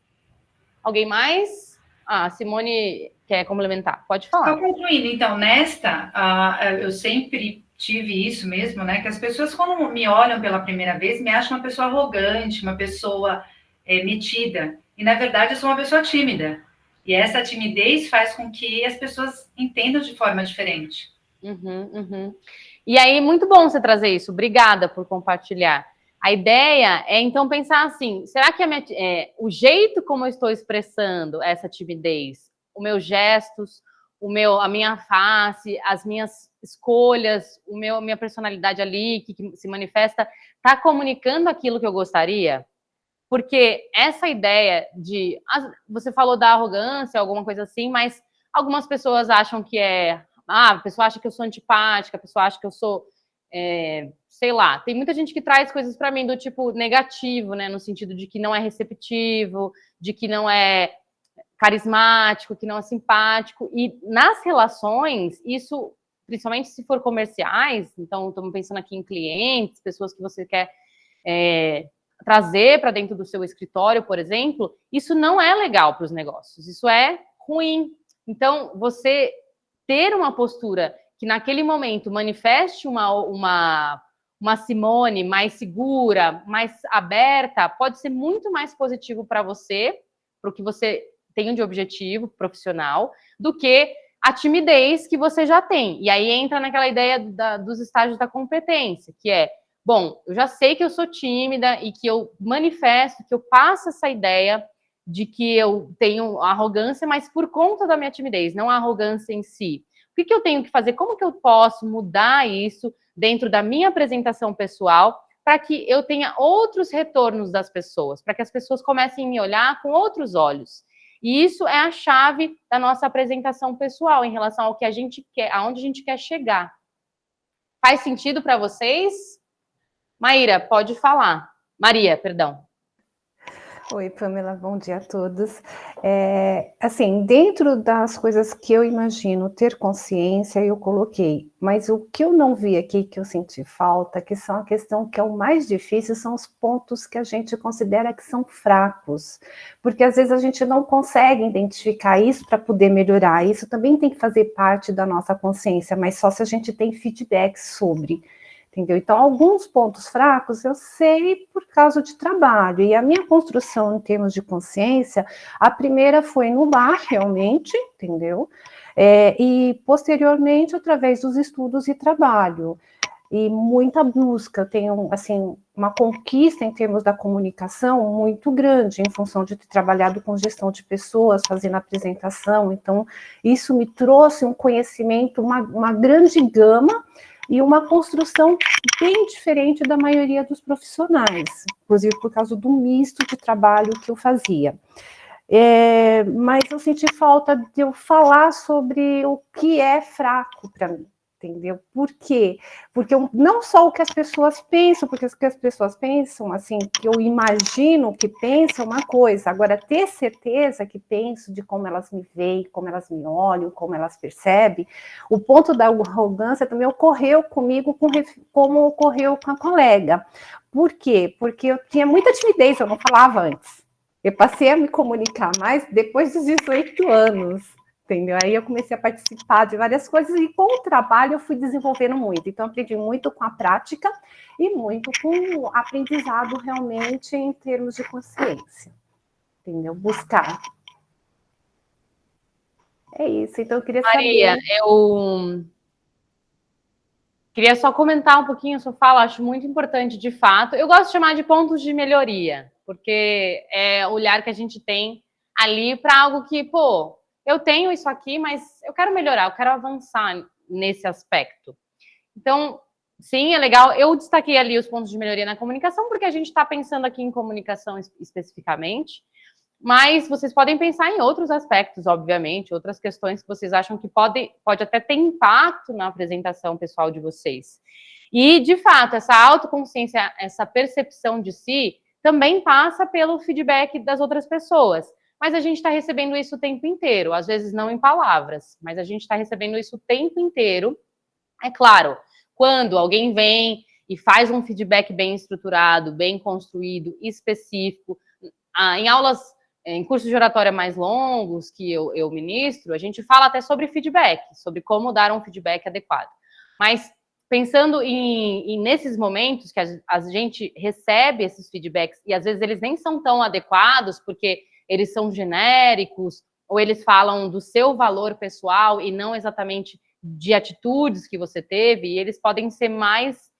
Alguém mais? A Simone quer complementar, pode falar. Só concluindo, então, eu sempre tive isso mesmo, né, que as pessoas quando me olham pela primeira vez, me acham uma pessoa arrogante, uma pessoa metida, e na verdade eu sou uma pessoa tímida, e essa timidez faz com que as pessoas entendam de forma diferente. E aí, muito bom você trazer isso, obrigada por compartilhar. A ideia é, então, pensar assim, será que o jeito como eu estou expressando essa timidez, os meus gestos, a minha face, as minhas escolhas, a minha personalidade ali, que se manifesta, está comunicando aquilo que eu gostaria? Porque essa ideia você falou da arrogância, alguma coisa assim, mas algumas pessoas acham que a pessoa acha que eu sou antipática, a pessoa acha que eu sou, sei lá, tem muita gente que traz coisas para mim do tipo negativo, né, no sentido de que não é receptivo, de que não é carismático, que não é simpático, e nas relações, isso, principalmente se for comerciais, então estamos pensando aqui em clientes, pessoas que você quer trazer para dentro do seu escritório, por exemplo, isso não é legal para os negócios, isso é ruim. Então, você ter uma postura que naquele momento manifeste uma Simone mais segura, mais aberta, pode ser muito mais positivo para você, para o que você tem de objetivo profissional, do que a timidez que você já tem. E aí entra naquela ideia dos estágios da competência, que é, bom, eu já sei que eu sou tímida e que eu manifesto, que eu passo essa ideia de que eu tenho arrogância, mas por conta da minha timidez, não a arrogância em si. O que eu tenho que fazer? Como que eu posso mudar isso dentro da minha apresentação pessoal para que eu tenha outros retornos das pessoas, para que as pessoas comecem a me olhar com outros olhos? E isso é a chave da nossa apresentação pessoal em relação ao que a gente quer, aonde a gente quer chegar. Faz sentido para vocês? Maíra, pode falar. Maria, perdão. Oi, Pamela, bom dia a todos. Assim, dentro das coisas que eu imagino ter consciência, eu coloquei, mas o que eu não vi aqui, que eu senti falta, que são a questão que é o mais difícil, são os pontos que a gente considera que são fracos, porque às vezes a gente não consegue identificar isso para poder melhorar, isso também tem que fazer parte da nossa consciência, mas só se a gente tem feedback sobre. Entendeu? Então, alguns pontos fracos eu sei por causa de trabalho, e a minha construção em termos de consciência, a primeira foi no bar, realmente, entendeu? E posteriormente, através dos estudos e trabalho, e muita busca, eu tenho, assim, uma conquista em termos da comunicação muito grande, em função de ter trabalhado com gestão de pessoas, fazendo apresentação, então, isso me trouxe um conhecimento, uma grande gama, e uma construção bem diferente da maioria dos profissionais, inclusive por causa do misto de trabalho que eu fazia. Mas eu senti falta de eu falar sobre o que é fraco para mim, entendeu? Por quê? Porque não só o que as pessoas pensam, porque o que as pessoas pensam, assim, que eu imagino que pensam uma coisa, agora ter certeza que penso de como elas me veem, como elas me olham, como elas percebem, o ponto da arrogância também ocorreu comigo, como ocorreu com a colega. Por quê? Porque eu tinha muita timidez, eu não falava antes. Eu passei a me comunicar mais depois dos 18 anos, entendeu? Aí eu comecei a participar de várias coisas e com o trabalho eu fui desenvolvendo muito. Então, aprendi muito com a prática e muito com o aprendizado realmente em termos de consciência, entendeu? Buscar. É isso, então eu queria Maria, saber... eu queria só comentar um pouquinho a sua fala, acho muito importante, de fato. Eu gosto de chamar de pontos de melhoria, porque é o olhar que a gente tem ali para algo que, pô, eu tenho isso aqui, mas eu quero melhorar, eu quero avançar nesse aspecto. Então, sim, é legal. Eu destaquei ali os pontos de melhoria na comunicação, porque a gente está pensando aqui em comunicação especificamente, mas vocês podem pensar em outros aspectos, obviamente, outras questões que vocês acham que pode até ter impacto na apresentação pessoal de vocês. E, de fato, essa autoconsciência, essa percepção de si, também passa pelo feedback das outras pessoas. Mas a gente está recebendo isso o tempo inteiro, às vezes não em palavras, mas a gente está recebendo isso o tempo inteiro. É claro, quando alguém vem e faz um feedback bem estruturado, bem construído, específico, em aulas, em cursos de oratória mais longos que eu ministro, a gente fala até sobre feedback, sobre como dar um feedback adequado. Mas pensando nesses momentos que a gente recebe esses feedbacks, e às vezes eles nem são tão adequados, porque eles são genéricos, ou eles falam do seu valor pessoal e não exatamente de atitudes que você teve, e eles podem ser mais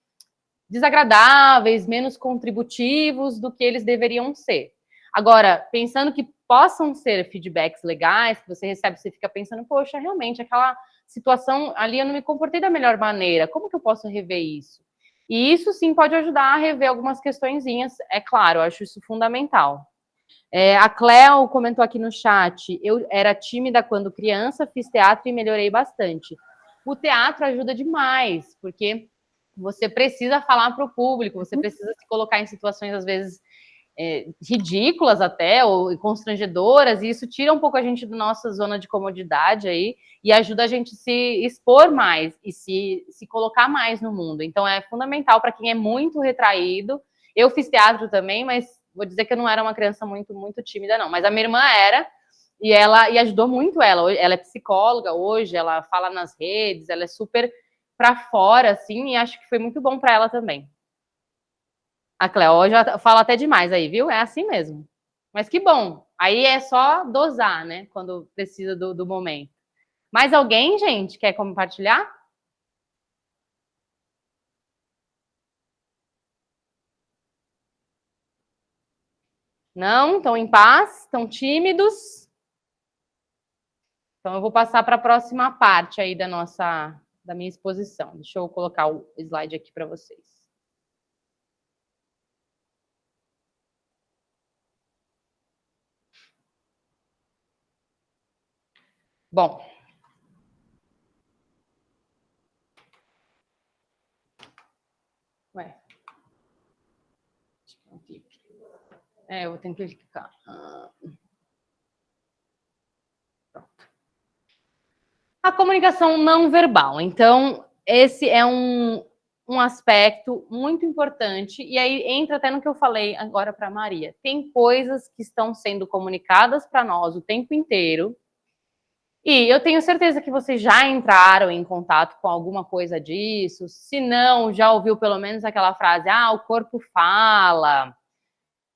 desagradáveis, menos contributivos do que eles deveriam ser. Agora, pensando que possam ser feedbacks legais, que você recebe, você fica pensando, poxa, realmente, aquela situação ali eu não me comportei da melhor maneira, como que eu posso rever isso? E isso sim pode ajudar a rever algumas questõezinhas, é claro, eu acho isso fundamental. A Cleo comentou aqui no chat, eu era tímida quando criança, fiz teatro e melhorei bastante. O teatro ajuda demais, porque você precisa falar para o público, você precisa se colocar em situações, às vezes, ridículas até, ou constrangedoras, e isso tira um pouco a gente da nossa zona de comodidade aí, e ajuda a gente a se expor mais, e se colocar mais no mundo. Então, é fundamental para quem é muito retraído. Eu fiz teatro também, mas vou dizer que eu não era uma criança muito, muito tímida, não. Mas a minha irmã era, e ajudou muito ela. Ela é psicóloga hoje, ela fala nas redes, ela é super para fora, assim, e acho que foi muito bom para ela também. A Cleo já fala até demais aí, viu? É assim mesmo. Mas que bom. Aí é só dosar, né? Quando precisa do momento. Mais alguém, gente, quer compartilhar? Não? Estão em paz? Estão tímidos? Então eu vou passar para a próxima parte aí da minha exposição. Deixa eu colocar o slide aqui para vocês. Bom. Ué. Eu vou ter que clicar. Pronto. A comunicação não verbal. Então, esse é um aspecto muito importante, e aí entra até no que eu falei agora para a Maria. Tem coisas que estão sendo comunicadas para nós o tempo inteiro, e eu tenho certeza que vocês já entraram em contato com alguma coisa disso, se não, já ouviu pelo menos aquela frase, o corpo fala,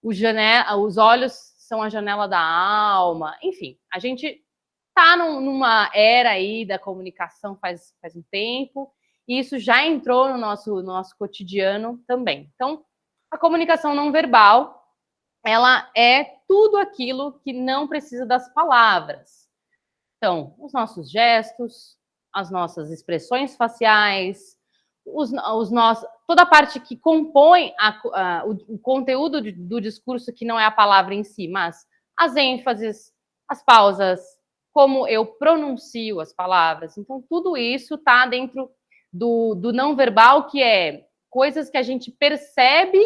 os olhos são a janela da alma, enfim, a gente está numa era aí da comunicação faz um tempo, e isso já entrou no nosso cotidiano também. Então, a comunicação não verbal, ela é tudo aquilo que não precisa das palavras. Então, os nossos gestos, as nossas expressões faciais, toda a parte que compõe o conteúdo do discurso, que não é a palavra em si, mas as ênfases, as pausas, como eu pronuncio as palavras. Então, tudo isso está dentro do não verbal, que é coisas que a gente percebe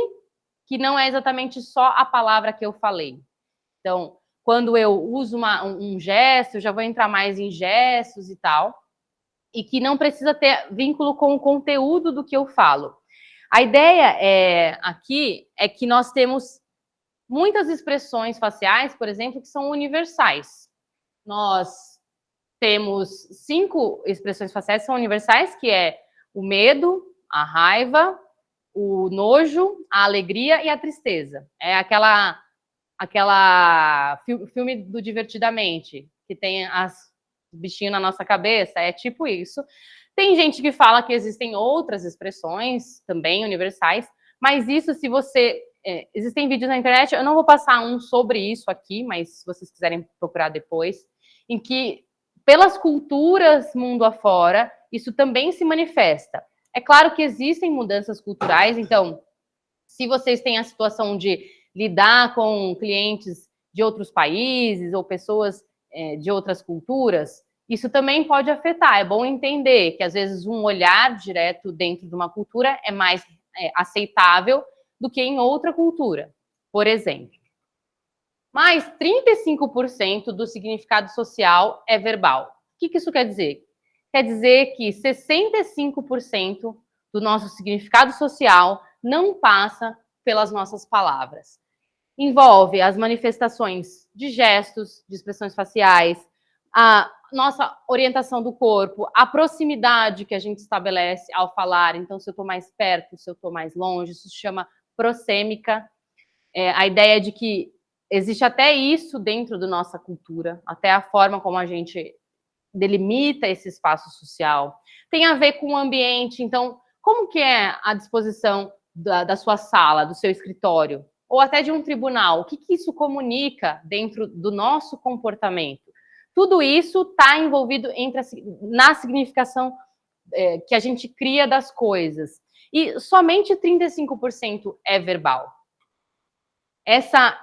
que não é exatamente só a palavra que eu falei. Então, quando eu uso um gesto, eu já vou entrar mais em gestos e tal, e que não precisa ter vínculo com o conteúdo do que eu falo. A ideia aqui é que nós temos muitas expressões faciais, por exemplo, que são universais. Nós temos 5 expressões faciais que são universais, que é o medo, a raiva, o nojo, a alegria e a tristeza. É aquela filme do Divertidamente, que tem as bichinhos na nossa cabeça, é tipo isso. Tem gente que fala que existem outras expressões também universais, mas isso, se você... existem vídeos na internet, eu não vou passar um sobre isso aqui, mas se vocês quiserem procurar depois, em que, pelas culturas mundo afora, isso também se manifesta. É claro que existem mudanças culturais, então, se vocês têm a situação de lidar com clientes de outros países ou pessoas de outras culturas, isso também pode afetar. É bom entender que, às vezes, um olhar direto dentro de uma cultura é mais aceitável do que em outra cultura, por exemplo. Mas 35% do significado social é verbal. O que isso quer dizer? Quer dizer que 65% do nosso significado social não passa pelas nossas palavras. Envolve as manifestações de gestos, de expressões faciais, a nossa orientação do corpo, a proximidade que a gente estabelece ao falar. Então, se eu estou mais perto, se eu estou mais longe, isso se chama proxêmica. A ideia de que existe até isso dentro da nossa cultura, até a forma como a gente delimita esse espaço social. Tem a ver com o ambiente, então, como que é a disposição da sua sala, do seu escritório, ou até de um tribunal, o que isso comunica dentro do nosso comportamento? Tudo isso está envolvido na significação que a gente cria das coisas. E somente 35% é verbal. Essa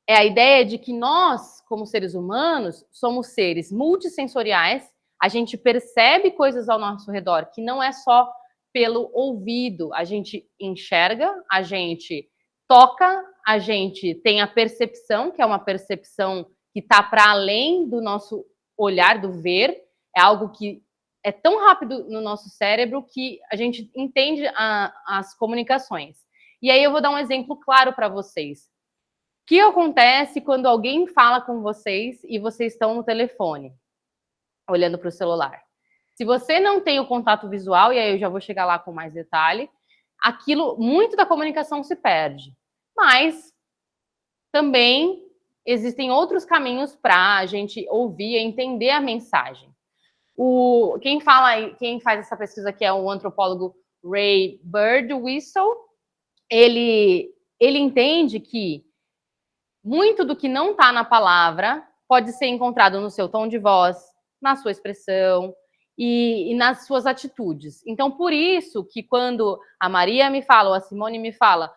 é a ideia de que nós, como seres humanos, somos seres multissensoriais, a gente percebe coisas ao nosso redor, que não é só pelo ouvido, a gente enxerga, a gente toca, a gente tem a percepção, que é uma percepção que está para além do nosso olhar, do ver, é algo que é tão rápido no nosso cérebro que a gente entende as comunicações. E aí eu vou dar um exemplo claro para vocês. O que acontece quando alguém fala com vocês e vocês estão no telefone, olhando para o celular? Se você não tem o contato visual, e aí eu já vou chegar lá com mais detalhe, muito da comunicação se perde. Mas também existem outros caminhos para a gente ouvir e entender a mensagem. Quem faz essa pesquisa aqui é o antropólogo Ray Birdwhistell. Ele entende que muito do que não está na palavra pode ser encontrado no seu tom de voz, na sua expressão e nas suas atitudes. Então, por isso que quando a Maria me fala, ou a Simone me fala,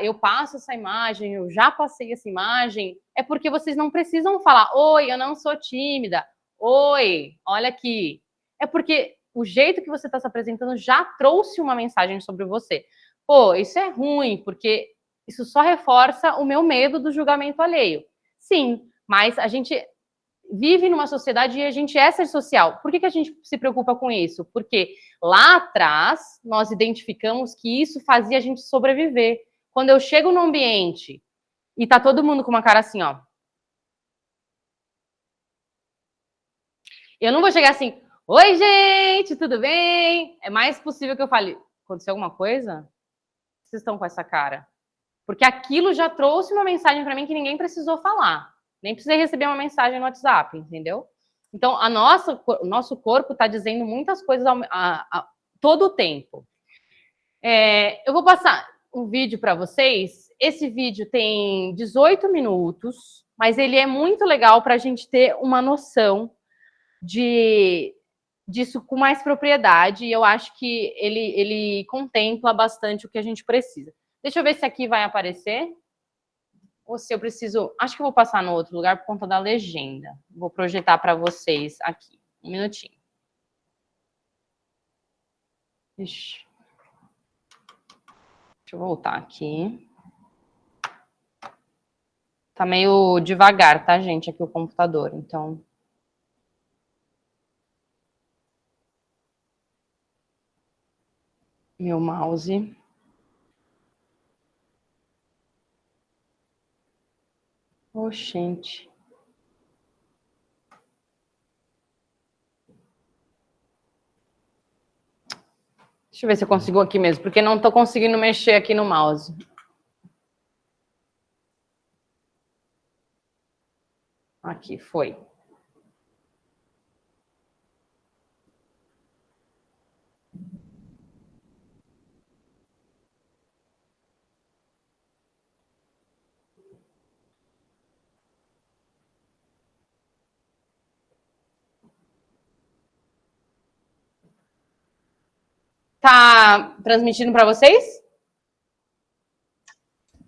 eu passo essa imagem, eu já passei essa imagem, é porque vocês não precisam falar, oi, eu não sou tímida, oi, olha aqui. É porque o jeito que você está se apresentando já trouxe uma mensagem sobre você. Pô, isso é ruim, porque isso só reforça o meu medo do julgamento alheio. Sim, mas a gente vive numa sociedade e a gente é ser social. Por que a gente se preocupa com isso? Porque lá atrás nós identificamos que isso fazia a gente sobreviver. Quando eu chego no ambiente e tá todo mundo com uma cara assim, ó. Eu não vou chegar assim, oi, gente, tudo bem? É mais possível que eu fale, aconteceu alguma coisa? Vocês estão com essa cara? Porque aquilo já trouxe uma mensagem para mim que ninguém precisou falar. Nem precisei receber uma mensagem no WhatsApp, entendeu? Então, o nosso corpo está dizendo muitas coisas todo o tempo. Eu vou passar um vídeo para vocês. Esse vídeo tem 18 minutos, mas ele é muito legal para a gente ter uma noção disso com mais propriedade. E eu acho que ele contempla bastante o que a gente precisa. Deixa eu ver se aqui vai aparecer. Ou se eu preciso... Acho que eu vou passar no outro lugar por conta da legenda. Vou projetar para vocês aqui. Um minutinho. Deixa eu voltar aqui. Tá meio devagar, tá, gente? Aqui o computador, então... Meu mouse... Oxente. Deixa eu ver se eu consigo aqui mesmo, porque não estou conseguindo mexer aqui no mouse. Aqui, foi. Tá transmitindo para vocês?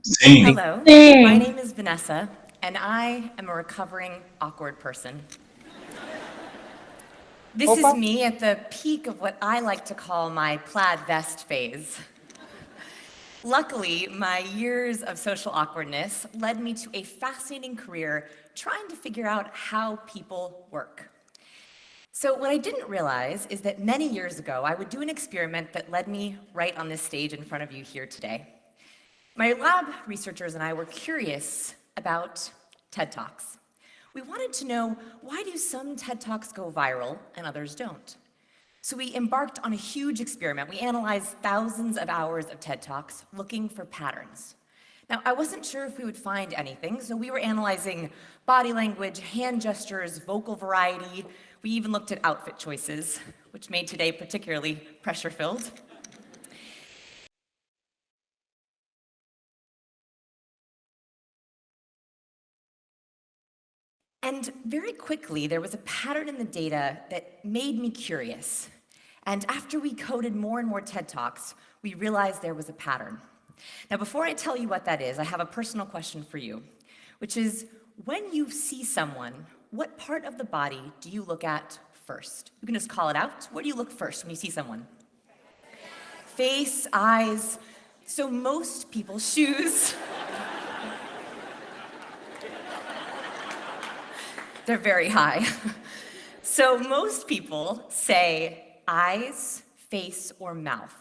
Sim. Hello, my name is Vanessa, and I am a recovering awkward person. This is me at the peak of what I like to call my plaid vest phase. Luckily, my years of social awkwardness led me to a fascinating career trying to figure out how people work. So what I didn't realize is that many years ago, I would do an experiment that led me right on this stage in front of you here today. My lab researchers and I were curious about TED Talks. We wanted to know, why do some TED Talks go viral and others don't? So we embarked on a huge experiment. We analyzed thousands of hours of TED Talks looking for patterns. Now, I wasn't sure if we would find anything, so we were analyzing body language, hand gestures, vocal variety. We even looked at outfit choices, which made today particularly pressure-filled. And very quickly, there was a pattern in the data that made me curious. And after we coded more and more TED Talks, we realized there was a pattern. Now, before I tell you what that is, I have a personal question for you, which is, when you see someone, what part of the body do you look at first? You can just call it out. Where do you look first when you see someone? Face, eyes. So most people, shoes. They're very high. So most people say eyes, face, or mouth.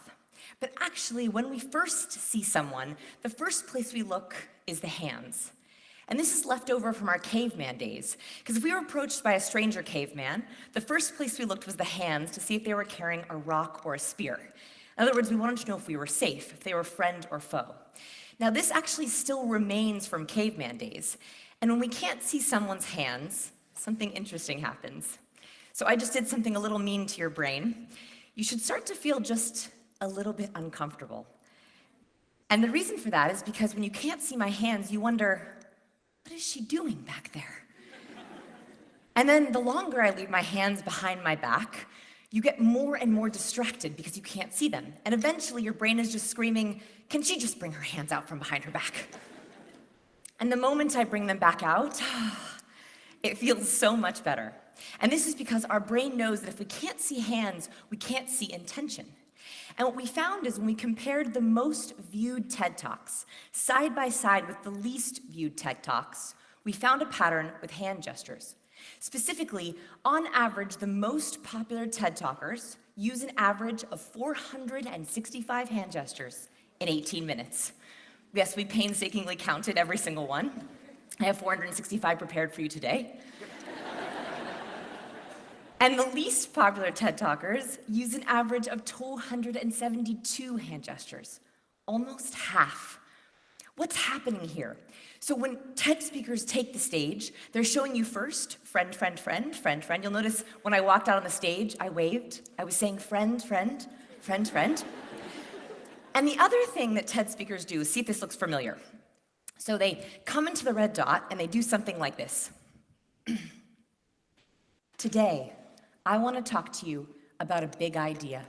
But actually, when we first see someone, the first place we look is the hands. And this is left over from our caveman days. Because if we were approached by a stranger caveman, the first place we looked was the hands to see if they were carrying a rock or a spear. In other words, we wanted to know if we were safe, if they were friend or foe. Now, this actually still remains from caveman days. And when we can't see someone's hands, something interesting happens. So I just did something a little mean to your brain. You should start to feel just a little bit uncomfortable. And the reason for that is because when you can't see my hands, you wonder, what is she doing back there? And then the longer I leave my hands behind my back, you get more and more distracted because you can't see them. And eventually your brain is just screaming, can she just bring her hands out from behind her back? And the moment I bring them back out, it feels so much better. And this is because our brain knows that if we can't see hands, we can't see intention. And what we found is when we compared the most viewed TED Talks side by side with the least viewed TED Talks, we found a pattern with hand gestures. Specifically, on average, the most popular TED Talkers use an average of 465 hand gestures in 18 minutes. Yes, we painstakingly counted every single one. I have 465 prepared for you today. And the least popular TED Talkers use an average of 272 hand gestures, almost half. What's happening here? So when TED speakers take the stage, they're showing you first, friend, friend, friend, friend, friend. You'll notice when I walked out on the stage, I waved. I was saying friend, friend, friend, friend. And the other thing that TED speakers do is see if this looks familiar. So they come into the red dot and they do something like this. Today, I want to talk to you about a big idea.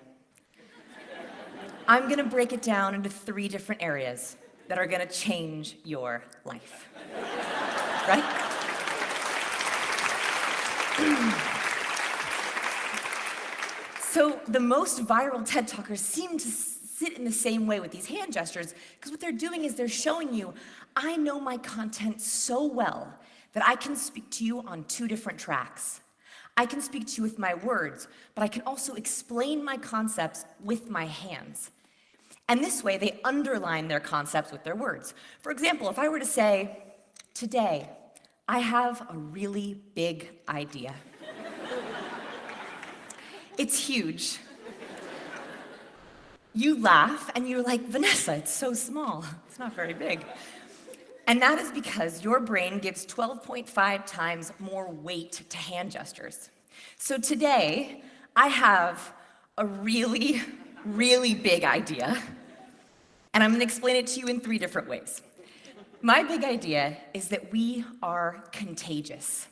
I'm going to break it down into 3 different areas that are going to change your life. Right? So the most viral TED Talkers seem to sit in the same way with these hand gestures, because what they're doing is they're showing you, I know my content so well that I can speak to you on 2 different tracks. I can speak to you with my words, but I can also explain my concepts with my hands. And this way, they underline their concepts with their words. For example, if I were to say, today, I have a really big idea. It's huge. You laugh, and you're like, Vanessa, it's so small. It's not very big. And that is because your brain gives 12.5 times more weight to hand gestures. So today, I have a really, really big idea, and I'm going to explain it to you in 3 different ways. My big idea is that we are contagious.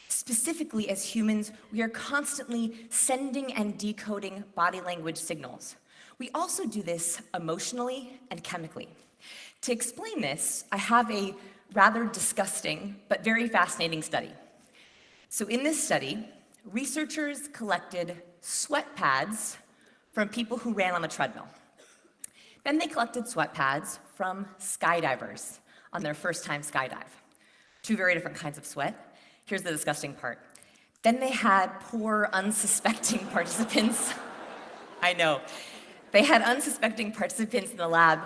Specifically, as humans, we are constantly sending and decoding body language signals. We also do this emotionally and chemically. To explain this, I have a rather disgusting but very fascinating study. So in this study, researchers collected sweat pads from people who ran on the treadmill. Then they collected sweat pads from skydivers on their first time skydive. 2 very different kinds of sweat. Here's the disgusting part. Then they had poor, unsuspecting participants. I know. They had unsuspecting participants in the lab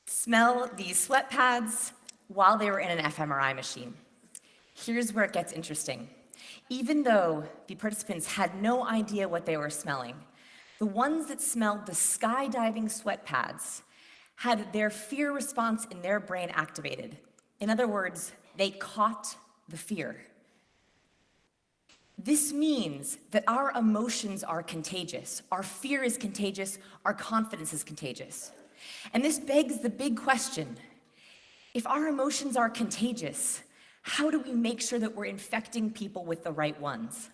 smell these sweat pads while they were in an fMRI machine. Here's where it gets interesting. Even though the participants had no idea what they were smelling, the ones that smelled the skydiving sweat pads had their fear response in their brain activated. In other words, they caught the fear. This means that our emotions are contagious. Our fear is contagious. Our confidence is contagious. And this begs the big question. If our emotions are contagious, How do we make sure that we're infecting people with the right ones?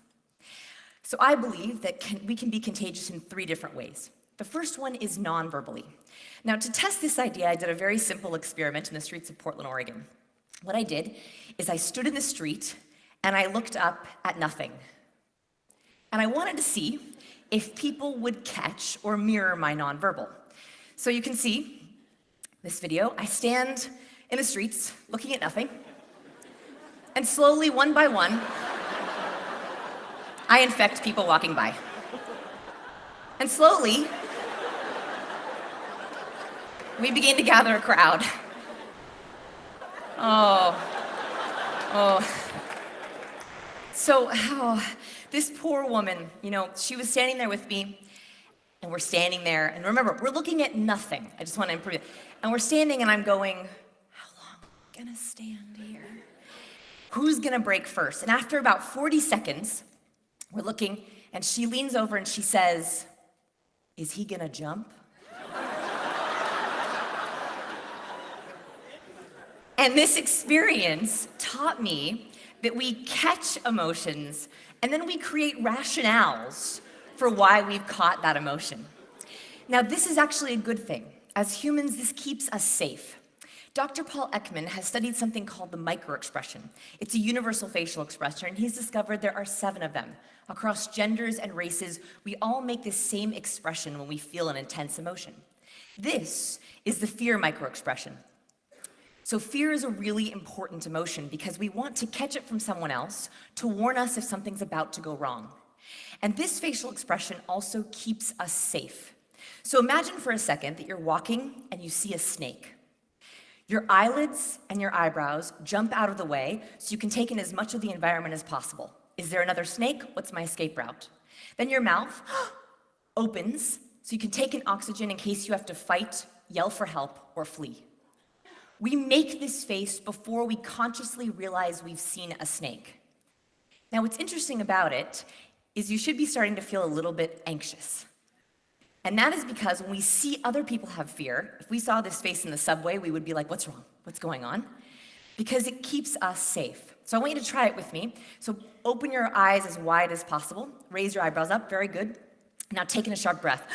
So I believe that we can be contagious in 3 different ways. The first one is non-verbally. Now, to test this idea, I did a very simple experiment in the streets of Portland, Oregon. What I did is I stood in the street and I looked up at nothing. And I wanted to see if people would catch or mirror my nonverbal. So you can see this video. I stand in the streets looking at nothing. And slowly, one by one, I infect people walking by. And slowly, we begin to gather a crowd. So, this poor woman, she was standing there with me, and we're standing there, and remember, we're looking at nothing. I just want to improve it. And we're standing, and I'm going, how long am I gonna stand here? Who's gonna break first? And after about 40 seconds, we're looking, and she leans over and she says, is he gonna jump? And this experience taught me that we catch emotions and then we create rationales for why we've caught that emotion. Now, this is actually a good thing. As humans, this keeps us safe. Dr. Paul Ekman has studied something called the microexpression. It's a universal facial expression, and he's discovered there are 7 of them. Across genders and races, we all make this same expression when we feel an intense emotion. This is the fear microexpression. So fear is a really important emotion because we want to catch it from someone else to warn us if something's about to go wrong. And this facial expression also keeps us safe. So imagine for a second that you're walking and you see a snake. Your eyelids and your eyebrows jump out of the way so you can take in as much of the environment as possible. Is there another snake? What's my escape route? Then your mouth opens so you can take in oxygen in case you have to fight, yell for help, or flee. We make this face before we consciously realize we've seen a snake. Now, what's interesting about it is you should be starting to feel a little bit anxious. And that is because when we see other people have fear, if we saw this face in the subway, we would be like, what's wrong? What's going on? Because it keeps us safe. So I want you to try it with me. So open your eyes as wide as possible. Raise your eyebrows up. Very good. Now take in a sharp breath.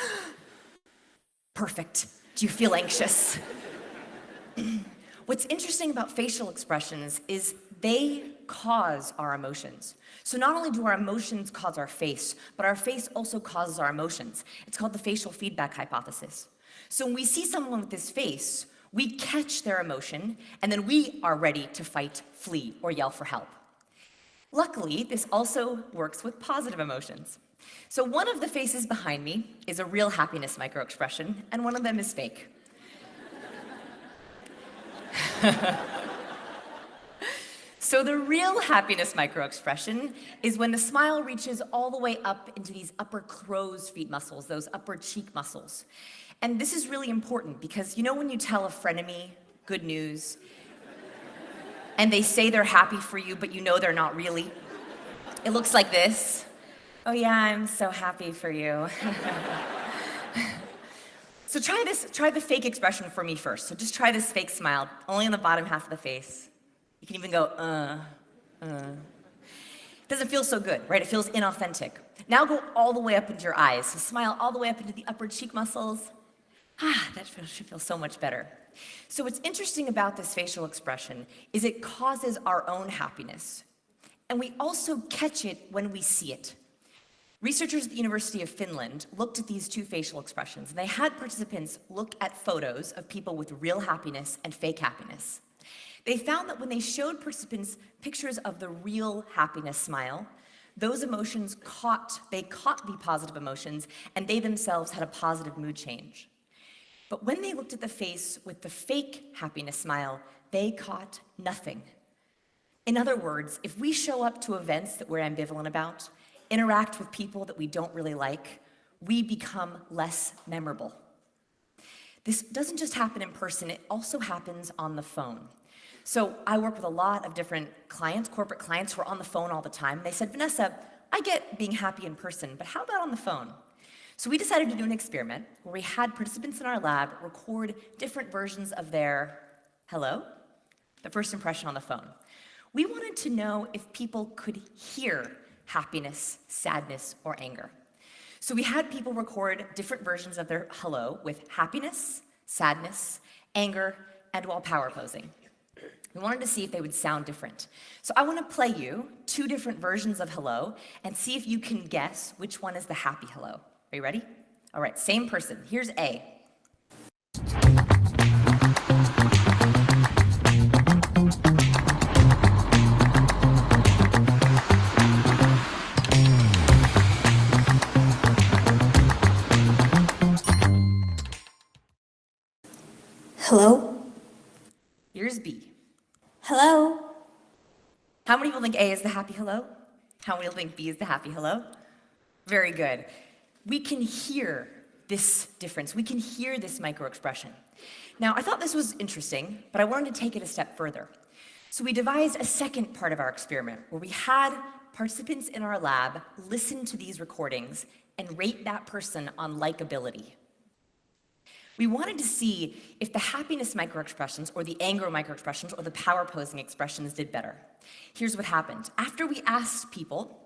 Perfect. Do you feel anxious? What's interesting about facial expressions is they cause our emotions. So not only do our emotions cause our face, but our face also causes our emotions. It's called the facial feedback hypothesis. So when we see someone with this face, we catch their emotion, and then we are ready to fight, flee, or yell for help. Luckily, this also works with positive emotions. So one of the faces behind me is a real happiness microexpression, and one of them is fake. So the real happiness microexpression is when the smile reaches all the way up into these upper crow's feet muscles, those upper cheek muscles. And this is really important because when you tell a frenemy good news and they say they're happy for you, but they're not really? It looks like this. Oh yeah, I'm so happy for you. So try the fake expression for me first. So just try this fake smile, only on the bottom half of the face. You can even go, It doesn't feel so good, right? It feels inauthentic. Now go all the way up into your eyes. So smile all the way up into the upper cheek muscles. That should feel so much better. So what's interesting about this facial expression is it causes our own happiness. And we also catch it when we see it. Researchers at the University of Finland looked at these 2 facial expressions, and they had participants look at photos of people with real happiness and fake happiness. They found that when they showed participants pictures of the real happiness smile, those emotions caught the positive emotions, and they themselves had a positive mood change. But when they looked at the face with the fake happiness smile, they caught nothing. In other words, if we show up to events that we're ambivalent about, interact with people that we don't really like, we become less memorable. This doesn't just happen in person, it also happens on the phone. So I work with a lot of different clients, corporate clients who are on the phone all the time. They said, Vanessa, I get being happy in person, but how about on the phone? So we decided to do an experiment where we had participants in our lab record different versions of their hello, the first impression on the phone. We wanted to know if people could hear happiness, sadness, or anger. So we had people record different versions of their hello with happiness, sadness, anger, and while power posing. We wanted to see if they would sound different. So I want to play you 2 different versions of hello and see if you can guess which one is the happy hello. Are you ready? All right, same person. Here's A. Hello? Here's B. Hello? How many people think A is the happy hello? How many people think B is the happy hello? Very good. We can hear this difference. We can hear this micro-expression. Now, I thought this was interesting, but I wanted to take it a step further. So we devised a second part of our experiment where we had participants in our lab listen to these recordings and rate that person on likability. We wanted to see if the happiness microexpressions or the anger microexpressions or the power posing expressions did better. Here's what happened. After we asked people,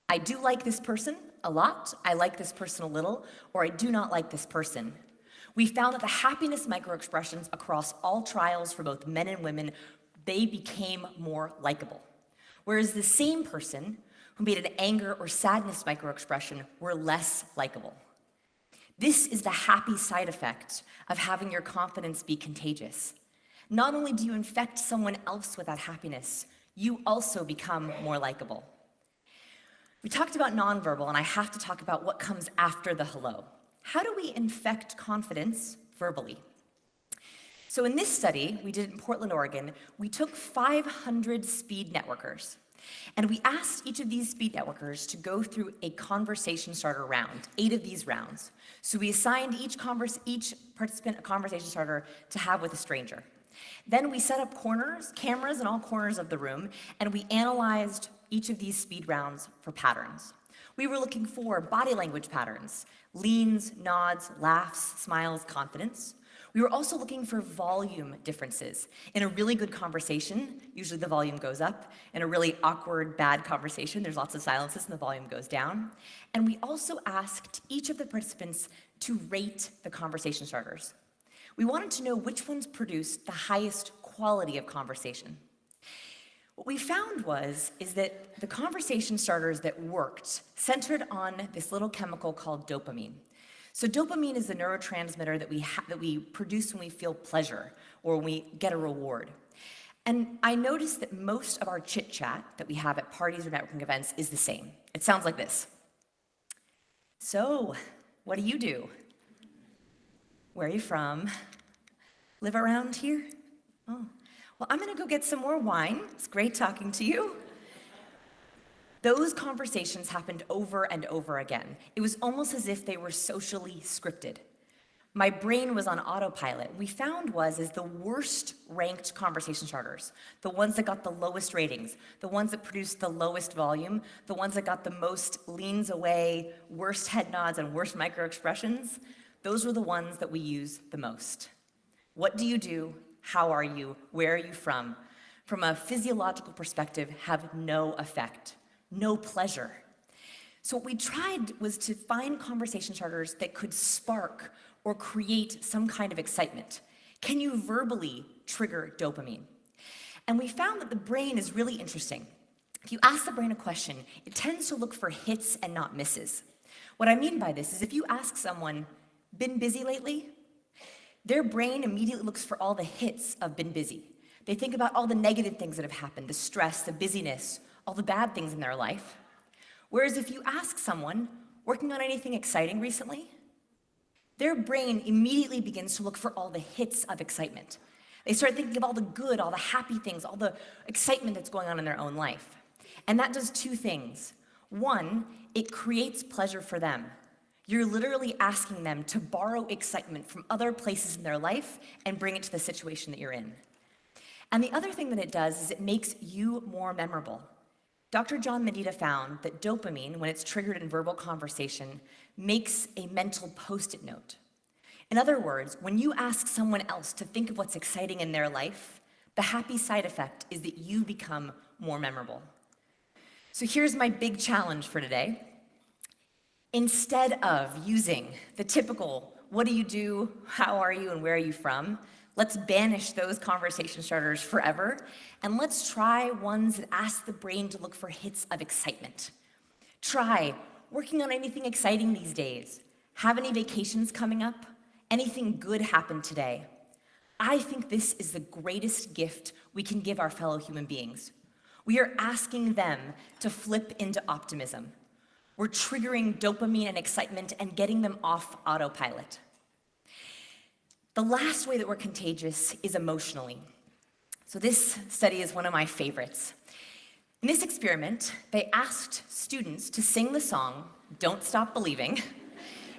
I do like this person a lot, I like this person a little, or I do not like this person, we found that the happiness microexpressions across all trials for both men and women, they became more likable. Whereas the same person who made an anger or sadness microexpression were less likable. This is the happy side effect of having your confidence be contagious. Not only do you infect someone else with that happiness, you also become more likable. We talked about nonverbal, and I have to talk about what comes after the hello. How do we infect confidence verbally? So in this study we did in Portland, Oregon, we took 500 speed networkers. And we asked each of these speed networkers to go through a conversation starter round, 8 of these rounds. So we assigned each participant a conversation starter to have with a stranger. Then we set up cameras in all corners of the room, and we analyzed each of these speed rounds for patterns. We were looking for body language patterns, leans, nods, laughs, smiles, confidence. We were also looking for volume differences. In a really good conversation, usually the volume goes up. In a really awkward, bad conversation, there's lots of silences and the volume goes down. And we also asked each of the participants to rate the conversation starters. We wanted to know which ones produced the highest quality of conversation. What we found is that the conversation starters that worked centered on this little chemical called dopamine. So dopamine is the neurotransmitter that we produce when we feel pleasure or when we get a reward. And I noticed that most of our chit-chat that we have at parties or networking events is the same. It sounds like this. So, what do you do? Where are you from? Live around here? Oh, well, I'm gonna go get some more wine. It's great talking to you. Those conversations happened over and over again. It was almost as if they were socially scripted. My brain was on autopilot. What we found is the worst ranked conversation starters, the ones that got the lowest ratings, the ones that produced the lowest volume, the ones that got the most leans away, worst head nods, and worst microexpressions, those were the ones that we use the most. What do you do? How are you? Where are you from? From a physiological perspective, have no effect. No pleasure. So what we tried was to find conversation starters that could spark or create some kind of excitement. Can you verbally trigger dopamine? And we found that the brain is really interesting. If you ask the brain a question, it tends to look for hits and not misses. What I mean by this is if you ask someone, been busy lately? Their brain immediately looks for all the hits of been busy. They think about all the negative things that have happened, the stress, the busyness, all the bad things in their life. Whereas if you ask someone, working on anything exciting recently? Their brain immediately begins to look for all the hits of excitement. They start thinking of all the good, all the happy things, all the excitement that's going on in their own life. And that does 2 things. One, it creates pleasure for them. You're literally asking them to borrow excitement from other places in their life and bring it to the situation that you're in. And the other thing that it does is it makes you more memorable. Dr. John Medina found that dopamine, when it's triggered in verbal conversation, makes a mental post-it note. In other words, when you ask someone else to think of what's exciting in their life, the happy side effect is that you become more memorable. So here's my big challenge for today. Instead of using the typical, what do you do, how are you, and where are you from, let's banish those conversation starters forever, and let's try ones that ask the brain to look for hits of excitement. Try working on anything exciting these days. Have any vacations coming up? Anything good happen today? I think this is the greatest gift we can give our fellow human beings. We are asking them to flip into optimism. We're triggering dopamine and excitement and getting them off autopilot. The last way that we're contagious is emotionally. So this study is one of my favorites. In this experiment, they asked students to sing the song, Don't Stop Believing,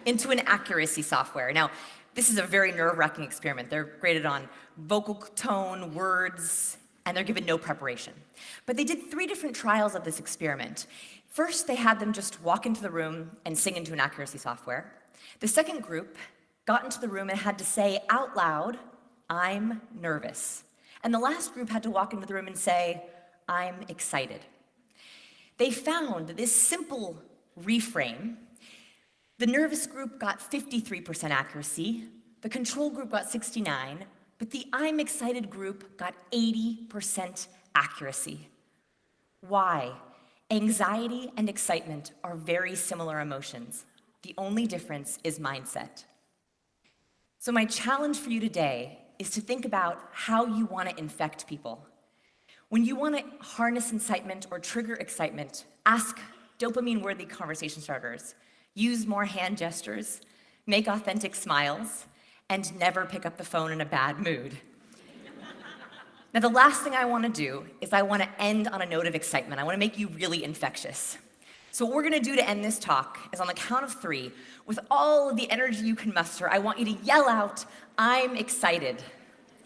into an accuracy software. Now, this is a very nerve-wracking experiment. They're graded on vocal tone, words, and they're given no preparation. But they did 3 different trials of this experiment. First, they had them just walk into the room and sing into an accuracy software. The second group got into the room and had to say out loud, I'm nervous. And the last group had to walk into the room and say, I'm excited. They found that this simple reframe, the nervous group got 53% accuracy, the control group got 69%, but the I'm excited group got 80% accuracy. Why? Anxiety and excitement are very similar emotions. The only difference is mindset. So my challenge for you today is to think about how you want to infect people. When you want to harness incitement or trigger excitement, ask dopamine-worthy conversation starters, use more hand gestures, make authentic smiles, and never pick up the phone in a bad mood. Now, the last thing I want to do is I want to end on a note of excitement. I want to make you really infectious. So what we're going to do to end this talk is on the count of 3, with all of the energy you can muster, I want you to yell out, I'm excited.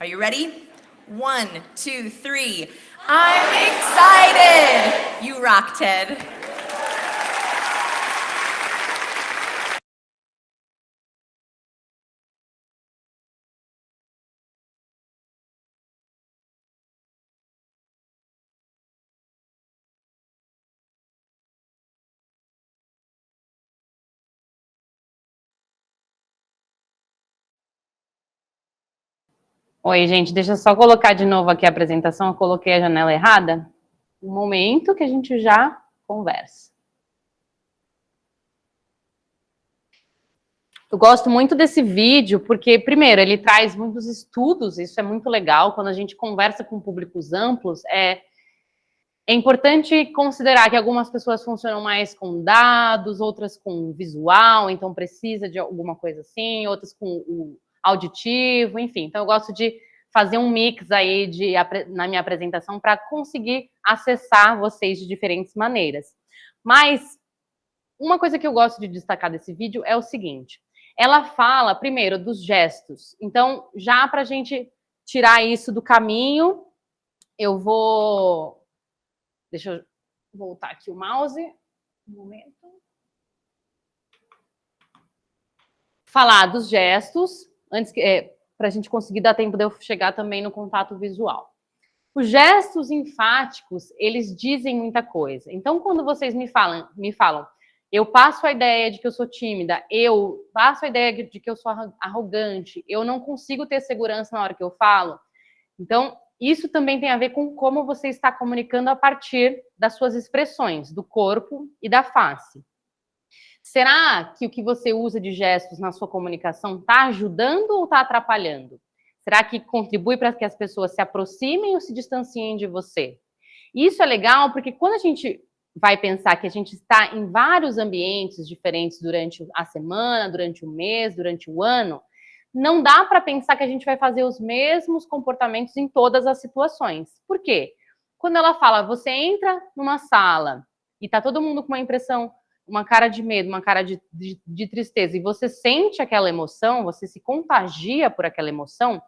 Are you ready? 1, 2, 3. I'm excited! You rock, Ted. Oi, gente, deixa eu só colocar de novo aqui a apresentação. Eu coloquei a janela errada. Um momento que a gente já conversa. Eu gosto muito desse vídeo porque, primeiro, ele traz muitos estudos, isso é muito legal. Quando a gente conversa com públicos amplos, é importante considerar que algumas pessoas funcionam mais com dados, outras com visual, então precisa de alguma coisa assim, outras com o auditivo, enfim. Então eu gosto de fazer um mix aí na minha apresentação para conseguir acessar vocês de diferentes maneiras. Mas uma coisa que eu gosto de destacar desse vídeo é o seguinte, ela fala primeiro dos gestos. Então, já para a gente tirar isso do caminho, eu vou... Deixa eu voltar aqui o mouse. Um momento. Falar dos gestos, antes para a gente conseguir dar tempo de eu chegar também no contato visual. Os gestos enfáticos, eles dizem muita coisa. Então, quando vocês me falam, eu passo a ideia de que eu sou tímida, eu passo a ideia de que eu sou arrogante, eu não consigo ter segurança na hora que eu falo. Então, isso também tem a ver com como você está comunicando a partir das suas expressões, do corpo e da face. Será que o que você usa de gestos na sua comunicação está ajudando ou está atrapalhando? Será que contribui para que as pessoas se aproximem ou se distanciem de você? Isso é legal porque quando a gente vai pensar que a gente está em vários ambientes diferentes durante a semana, durante o mês, durante o ano, não dá para pensar que a gente vai fazer os mesmos comportamentos em todas as situações. Por quê? Quando ela fala, você entra numa sala e tá todo mundo com uma impressão, uma cara de medo, uma cara de tristeza, e você sente aquela emoção, você se contagia por aquela emoção,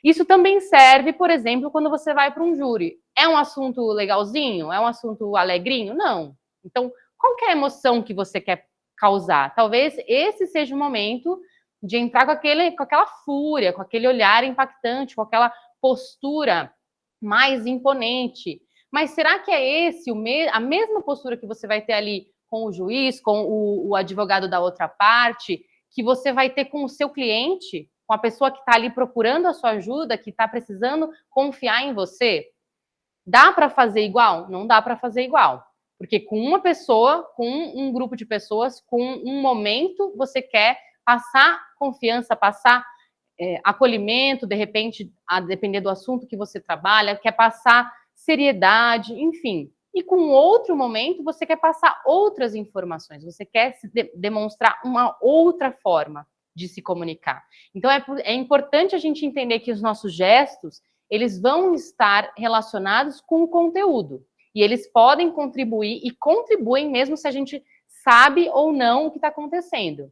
isso também serve, por exemplo, quando você vai para um júri. É um assunto legalzinho? É um assunto alegrinho? Não. Então, qual que é a emoção que você quer causar? Talvez esse seja o momento de entrar com aquela fúria, com aquele olhar impactante, com aquela postura mais imponente. Mas será que é esse a mesma postura que você vai ter ali com o juiz, com o advogado da outra parte, que você vai ter com o seu cliente, com a pessoa que está ali procurando a sua ajuda, que está precisando confiar em você? Dá para fazer igual? Não dá para fazer igual. Porque com uma pessoa, com um grupo de pessoas, com um momento, você quer passar confiança, passar acolhimento, de repente, a depender do assunto que você trabalha, quer passar seriedade, enfim. E com outro momento, você quer passar outras informações, você quer demonstrar uma outra forma de se comunicar. Então, é importante a gente entender que os nossos gestos, eles vão estar relacionados com o conteúdo. E eles podem contribuir, e contribuem mesmo se a gente sabe ou não o que está acontecendo.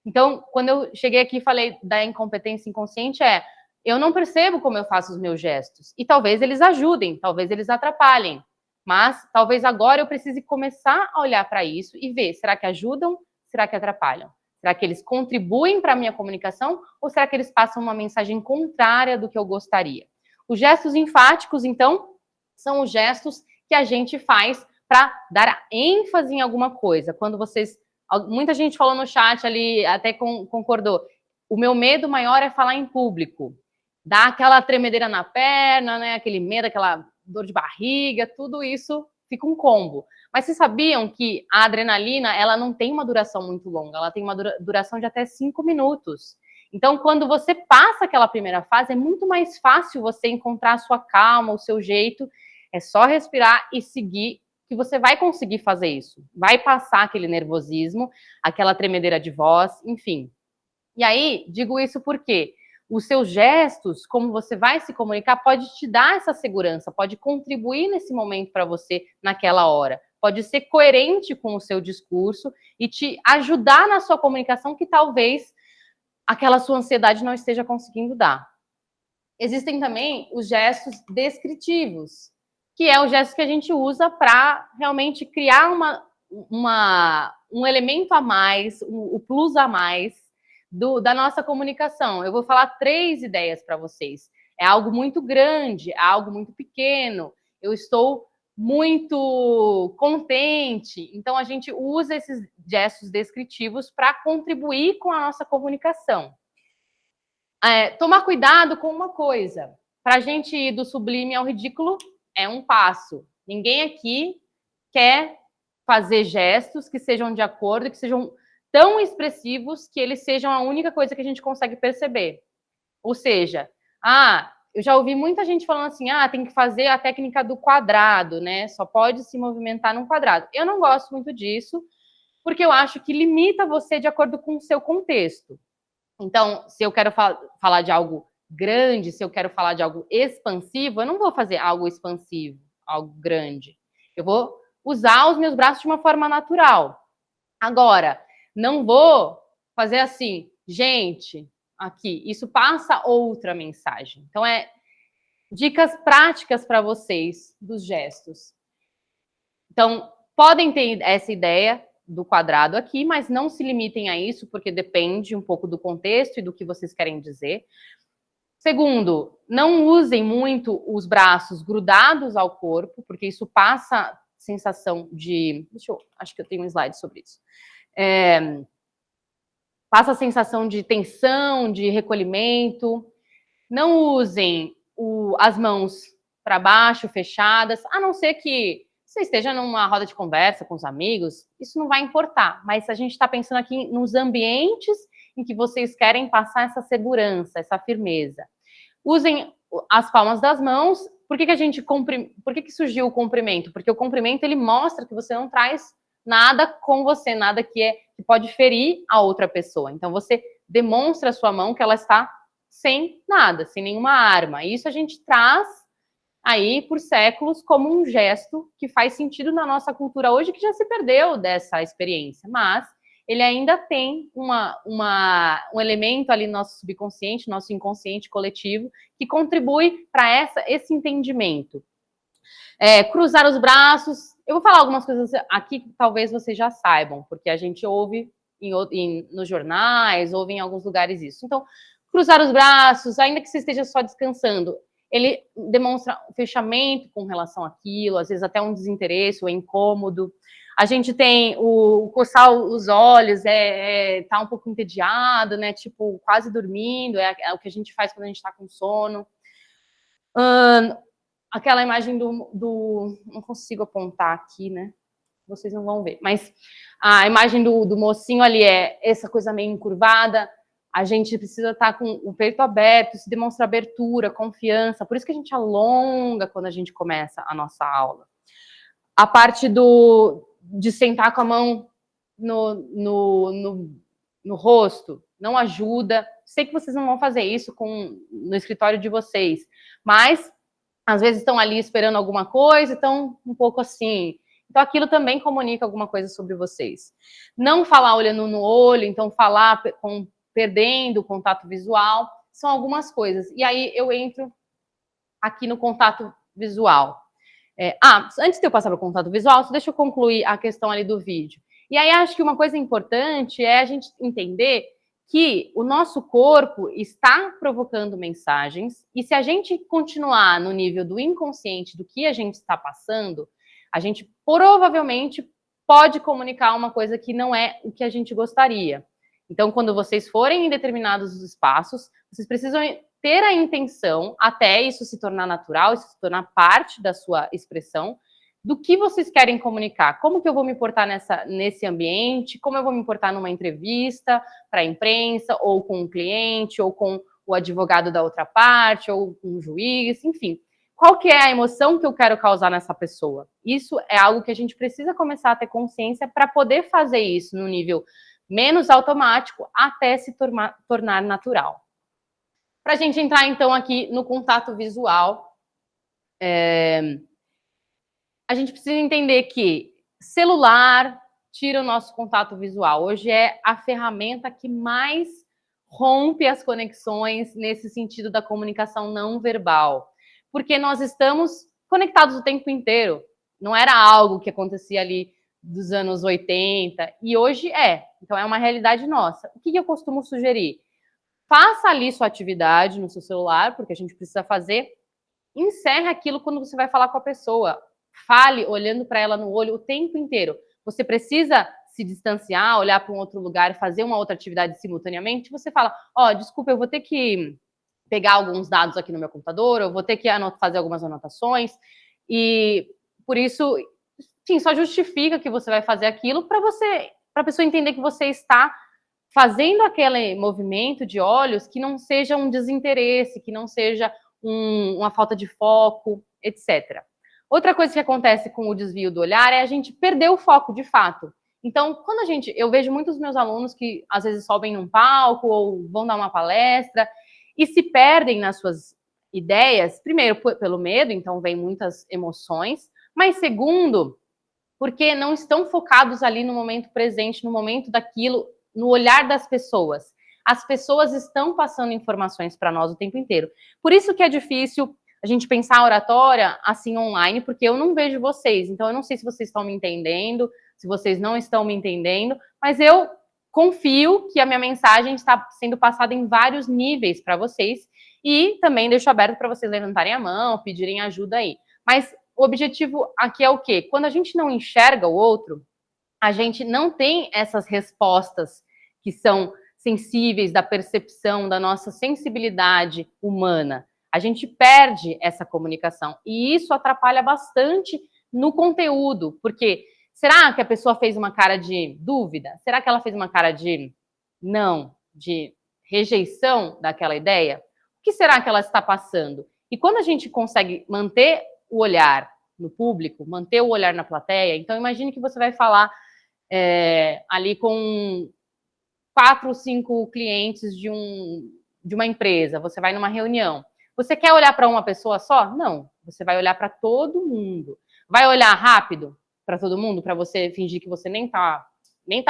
Então, quando eu cheguei aqui e falei da incompetência inconsciente, eu não percebo como eu faço os meus gestos. E talvez eles ajudem, talvez eles atrapalhem. Mas talvez agora eu precise começar a olhar para isso e ver, será que ajudam? Será que atrapalham? Será que eles contribuem para a minha comunicação? Ou será que eles passam uma mensagem contrária do que eu gostaria? Os gestos enfáticos, então, são os gestos que a gente faz para dar ênfase em alguma coisa. Quando muita gente falou no chat ali, até concordou. O meu medo maior é falar em público. Dá aquela tremedeira na perna, né? Aquele medo, aquela dor de barriga, tudo isso fica um combo. Mas vocês sabiam que a adrenalina, ela não tem uma duração muito longa, ela tem uma duração de até 5 minutos. Então, quando você passa aquela primeira fase, é muito mais fácil você encontrar a sua calma, o seu jeito. É só respirar e seguir, que você vai conseguir fazer isso. Vai passar aquele nervosismo, aquela tremedeira de voz, enfim. E aí, digo isso porque os seus gestos, como você vai se comunicar, pode te dar essa segurança, pode contribuir nesse momento para você naquela hora. Pode ser coerente com o seu discurso e te ajudar na sua comunicação que talvez aquela sua ansiedade não esteja conseguindo dar. Existem também os gestos descritivos, que é o gesto que a gente usa para realmente criar um elemento a mais, o plus a mais da nossa comunicação. Eu vou falar 3 ideias para vocês. É algo muito grande, é algo muito pequeno, eu estou muito contente. Então, a gente usa esses gestos descritivos para contribuir com a nossa comunicação. Tomar cuidado com uma coisa. Para a gente ir do sublime ao ridículo, é um passo. Ninguém aqui quer fazer gestos que sejam de acordo, que sejam tão expressivos que eles sejam a única coisa que a gente consegue perceber. Ou seja, eu já ouvi muita gente falando assim, tem que fazer a técnica do quadrado, né? Só pode se movimentar num quadrado. Eu não gosto muito disso, porque eu acho que limita você de acordo com o seu contexto. Então, se eu quero falar de algo grande, se eu quero falar de algo expansivo, eu não vou fazer algo expansivo, algo grande. Eu vou usar os meus braços de uma forma natural. Agora, não vou fazer assim, gente, aqui, isso passa outra mensagem. Então, dicas práticas para vocês dos gestos. Então, podem ter essa ideia do quadrado aqui, mas não se limitem a isso, porque depende um pouco do contexto e do que vocês querem dizer. Segundo, não usem muito os braços grudados ao corpo, porque isso passa sensação de... acho que eu tenho um slide sobre isso. Passa a sensação de tensão, de recolhimento. Não usem as mãos para baixo, fechadas, a não ser que você esteja numa roda de conversa com os amigos, isso não vai importar. Mas a gente está pensando aqui nos ambientes em que vocês querem passar essa segurança, essa firmeza. Usem as palmas das mãos. Por que surgiu o comprimento? Porque o comprimento, ele mostra que você não traz nada com você, nada que pode ferir a outra pessoa. Então, você demonstra a sua mão que ela está sem nada, sem nenhuma arma. E isso a gente traz aí por séculos como um gesto que faz sentido na nossa cultura hoje, que já se perdeu dessa experiência, mas ele ainda tem um elemento ali no nosso subconsciente, nosso inconsciente coletivo, que contribui para esse entendimento. Cruzar os braços. Eu vou falar algumas coisas aqui que talvez vocês já saibam, porque a gente ouve nos jornais, ouve em alguns lugares isso. Então, cruzar os braços, ainda que você esteja só descansando. ele demonstra um fechamento com relação àquilo, às vezes até um desinteresse, um incômodo. A gente tem o coçar os olhos, tá um pouco entediado, né? Tipo, quase dormindo, é o que a gente faz quando a gente tá com sono. Aquela imagem não consigo apontar aqui, né? Vocês não vão ver, mas a imagem do mocinho ali é essa coisa meio encurvada. A gente precisa estar com o peito aberto, se demonstra abertura, confiança. Por isso que a gente alonga quando a gente começa a nossa aula. A parte de sentar com a mão no rosto não ajuda. Sei que vocês não vão fazer isso no escritório de vocês, mas às vezes estão ali esperando alguma coisa e estão um pouco assim. Então, aquilo também comunica alguma coisa sobre vocês. Não falar olhando no olho, então falar perdendo o contato visual, são algumas coisas. E aí eu entro aqui no contato visual. Antes de eu passar para o contato visual, só deixa eu concluir a questão ali do vídeo. E aí acho que uma coisa importante é a gente entender que o nosso corpo está provocando mensagens, e se a gente continuar no nível do inconsciente do que a gente está passando, a gente provavelmente pode comunicar uma coisa que não é o que a gente gostaria. Então, quando vocês forem em determinados espaços, vocês precisam ter a intenção, até isso se tornar natural, isso se tornar parte da sua expressão, do que vocês querem comunicar. Como que eu vou me portar nesse ambiente, como eu vou me portar numa entrevista para a imprensa, ou com um cliente, ou com o advogado da outra parte, ou com um juiz, enfim. Qual que é a emoção que eu quero causar nessa pessoa? Isso é algo que a gente precisa começar a ter consciência para poder fazer isso no nível menos automático até se tornar natural. Para a gente entrar, então, aqui no contato visual, a gente precisa entender que celular tira o nosso contato visual. Hoje é a ferramenta que mais rompe as conexões nesse sentido da comunicação não verbal. Porque nós estamos conectados o tempo inteiro. Não era algo que acontecia ali dos anos 80, e hoje é. Então, é uma realidade nossa. O que eu costumo sugerir? Faça ali sua atividade no seu celular, porque a gente precisa fazer. Encerre aquilo quando você vai falar com a pessoa. Fale olhando para ela no olho o tempo inteiro. Você precisa se distanciar, olhar para um outro lugar, fazer uma outra atividade simultaneamente. Você fala, desculpa, eu vou ter que pegar alguns dados aqui no meu computador, eu vou ter que fazer algumas anotações, e por isso, sim, só justifica que você vai fazer aquilo para a pessoa entender que você está fazendo aquele movimento de olhos que não seja um desinteresse, que não seja uma falta de foco, etc. Outra coisa que acontece com o desvio do olhar é a gente perder o foco, de fato. Então, quando eu vejo muitos meus alunos que às vezes sobem num palco ou vão dar uma palestra e se perdem nas suas ideias, primeiro, pelo medo, então vem muitas emoções, mas segundo, porque não estão focados ali no momento presente, no momento daquilo, no olhar das pessoas. As pessoas estão passando informações para nós o tempo inteiro. Por isso que é difícil a gente pensar a oratória assim online, porque eu não vejo vocês, então eu não sei se vocês estão me entendendo, se vocês não estão me entendendo, mas eu confio que a minha mensagem está sendo passada em vários níveis para vocês, e também deixo aberto para vocês levantarem a mão, pedirem ajuda aí. Mas o objetivo aqui é o quê? Quando a gente não enxerga o outro, a gente não tem essas respostas que são sensíveis da percepção, da nossa sensibilidade humana. A gente perde essa comunicação, e isso atrapalha bastante no conteúdo, porque será que a pessoa fez uma cara de dúvida? Será que ela fez uma cara de não, de rejeição daquela ideia? O que será que ela está passando? E quando a gente consegue manter o olhar no público, manter o olhar na plateia, então imagine que você vai falar ali com 4 ou 5 clientes de uma empresa, você vai numa reunião. Você quer olhar para uma pessoa só? Não, você vai olhar para todo mundo. Vai olhar rápido para todo mundo, para você fingir que você nem tá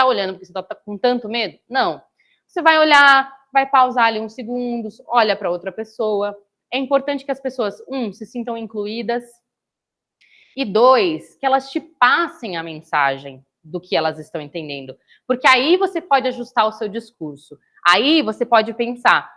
olhando porque você está com tanto medo? Não. Você vai olhar, vai pausar ali uns segundos, olha para outra pessoa. É importante que as pessoas, se sintam incluídas, e 2, que elas te passem a mensagem do que elas estão entendendo. Porque aí você pode ajustar o seu discurso. Aí você pode pensar,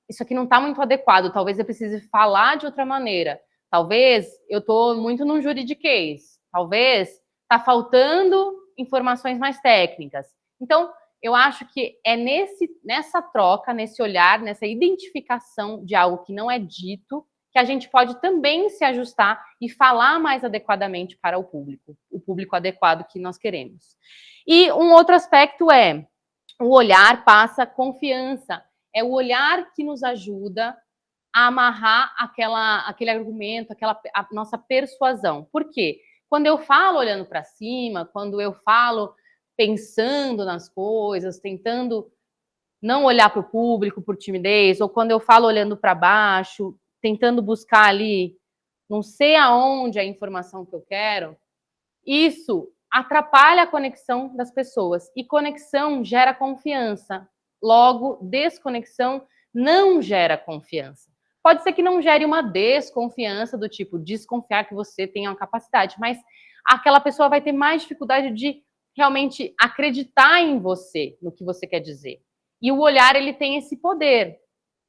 isso aqui não está muito adequado, talvez eu precise falar de outra maneira, talvez eu estou muito num juridiquês, talvez está faltando informações mais técnicas. Então, eu acho que é nessa troca, nesse olhar, nessa identificação de algo que não é dito, que a gente pode também se ajustar e falar mais adequadamente para o público adequado que nós queremos. E um outro aspecto é, o olhar passa confiança, é o olhar que nos ajuda a amarrar aquele argumento, a nossa persuasão. Por quê? Quando eu falo olhando para cima, quando eu falo pensando nas coisas, tentando não olhar para o público por timidez, ou quando eu falo olhando para baixo, tentando buscar ali, não sei aonde a informação que eu quero, isso atrapalha a conexão das pessoas. E conexão gera confiança. Logo, desconexão não gera confiança. Pode ser que não gere uma desconfiança do tipo desconfiar que você tenha uma capacidade, mas aquela pessoa vai ter mais dificuldade de realmente acreditar em você, no que você quer dizer. E o olhar, ele tem esse poder.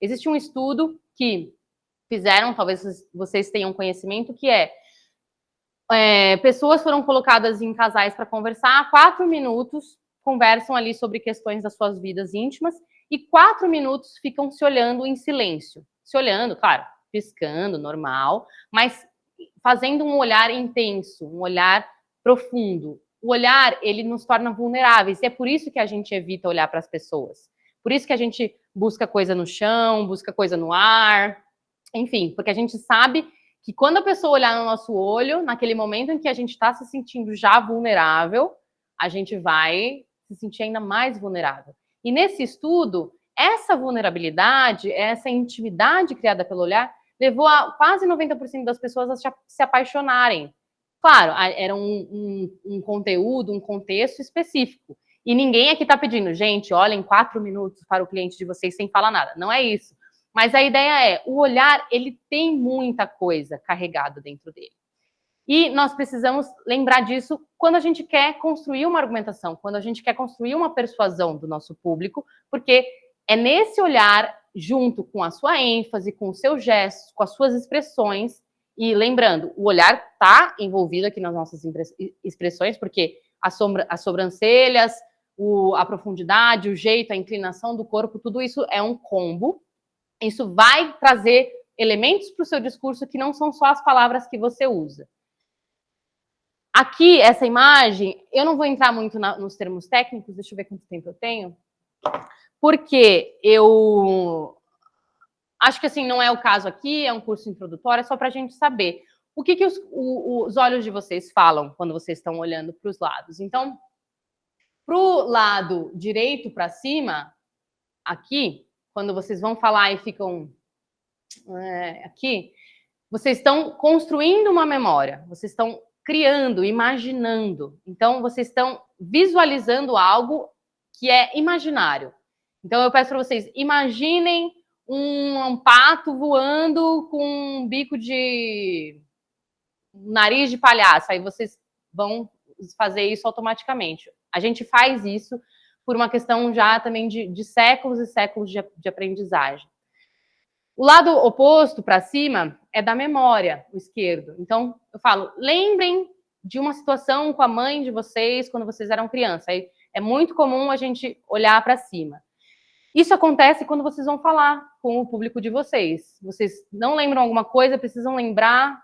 Existe um estudo que fizeram, talvez vocês tenham conhecimento, que pessoas foram colocadas em casais para conversar, 4 minutos, conversam ali sobre questões das suas vidas íntimas, e 4 minutos ficam se olhando em silêncio. Se olhando, claro, piscando, normal, mas fazendo um olhar intenso, um olhar profundo. O olhar, ele nos torna vulneráveis, e é por isso que a gente evita olhar para as pessoas. Por isso que a gente busca coisa no chão, busca coisa no ar, enfim, porque a gente sabe que quando a pessoa olhar no nosso olho, naquele momento em que a gente está se sentindo já vulnerável, a gente vai se sentir ainda mais vulnerável. E nesse estudo, essa vulnerabilidade, essa intimidade criada pelo olhar, levou a quase 90% das pessoas a se apaixonarem. Claro, era um conteúdo, um contexto específico. E ninguém aqui está pedindo, gente, olhem 4 minutos para o cliente de vocês sem falar nada. Não é isso. Mas a ideia é, o olhar, ele tem muita coisa carregada dentro dele. E nós precisamos lembrar disso quando a gente quer construir uma argumentação, quando a gente quer construir uma persuasão do nosso público, porque é nesse olhar, junto com a sua ênfase, com os seus gestos, com as suas expressões, e lembrando, o olhar está envolvido aqui nas nossas expressões, porque as sobrancelhas, a profundidade, o jeito, a inclinação do corpo, tudo isso é um combo. Isso vai trazer elementos para o seu discurso que não são só as palavras que você usa. Aqui, essa imagem, eu não vou entrar muito nos termos técnicos, deixa eu ver quanto tempo eu tenho, porque eu acho que assim, não é o caso aqui, é um curso introdutório, é só para a gente saber o que os olhos de vocês falam quando vocês estão olhando para os lados. Então, para o lado direito para cima, aqui, quando vocês vão falar e ficam aqui, vocês estão construindo uma memória, vocês estão criando, imaginando. Então, vocês estão visualizando algo que é imaginário. Então, eu peço para vocês, imaginem um pato voando com um bico de nariz de palhaço. Aí vocês vão fazer isso automaticamente. A gente faz isso por uma questão já também de séculos e séculos de aprendizagem. O lado oposto, para cima, é da memória, o esquerdo. Então, eu falo, lembrem de uma situação com a mãe de vocês quando vocês eram criança. Aí é muito comum a gente olhar para cima. Isso acontece quando vocês vão falar com o público de vocês. Vocês não lembram alguma coisa, precisam lembrar,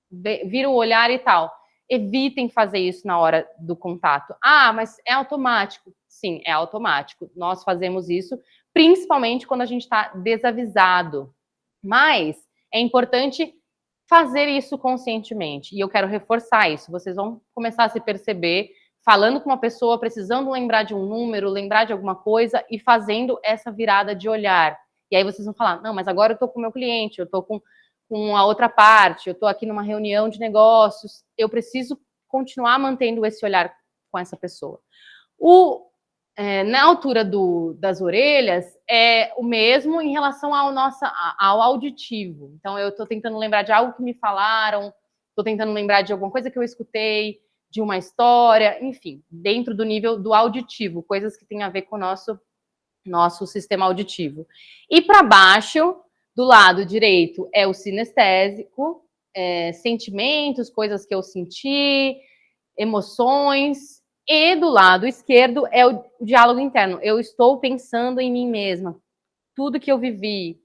vira o olhar e tal. Evitem fazer isso na hora do contato. Ah, mas é automático. Sim, é automático. Nós fazemos isso, principalmente quando a gente está desavisado. Mas é importante fazer isso conscientemente. E eu quero reforçar isso. Vocês vão começar a se perceber falando com uma pessoa, precisando lembrar de um número, lembrar de alguma coisa e fazendo essa virada de olhar. E aí vocês vão falar, não, mas agora eu estou com o meu cliente, eu estou com a outra parte, eu estou aqui numa reunião de negócios, eu preciso continuar mantendo esse olhar com essa pessoa. Na altura das orelhas, é o mesmo em relação ao auditivo. Então, eu estou tentando lembrar de algo que me falaram, estou tentando lembrar de alguma coisa que eu escutei, de uma história, enfim, dentro do nível do auditivo, coisas que têm a ver com o nosso nosso sistema auditivo. E para baixo, do lado direito, é o sinestésico, sentimentos, coisas que eu senti, emoções, e do lado esquerdo é o diálogo interno. Eu estou pensando em mim mesma, tudo que eu vivi,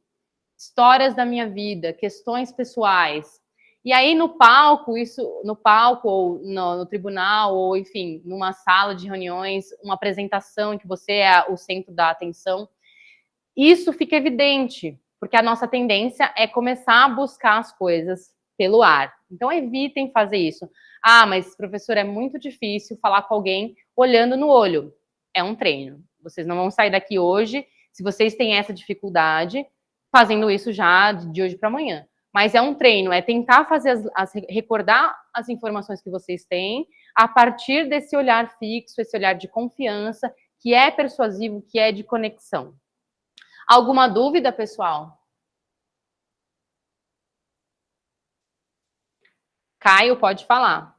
histórias da minha vida, questões pessoais. E aí no palco, ou no tribunal, ou enfim, numa sala de reuniões, uma apresentação em que você é o centro da atenção, isso fica evidente, porque a nossa tendência é começar a buscar as coisas pelo ar. Então evitem fazer isso. Ah, mas professor, é muito difícil falar com alguém olhando no olho. É um treino. Vocês não vão sair daqui hoje, se vocês têm essa dificuldade, fazendo isso já de hoje para amanhã. Mas é um treino, é tentar fazer recordar as informações que vocês têm a partir desse olhar fixo, esse olhar de confiança, que é persuasivo, que é de conexão. Alguma dúvida, pessoal? Caio, pode falar.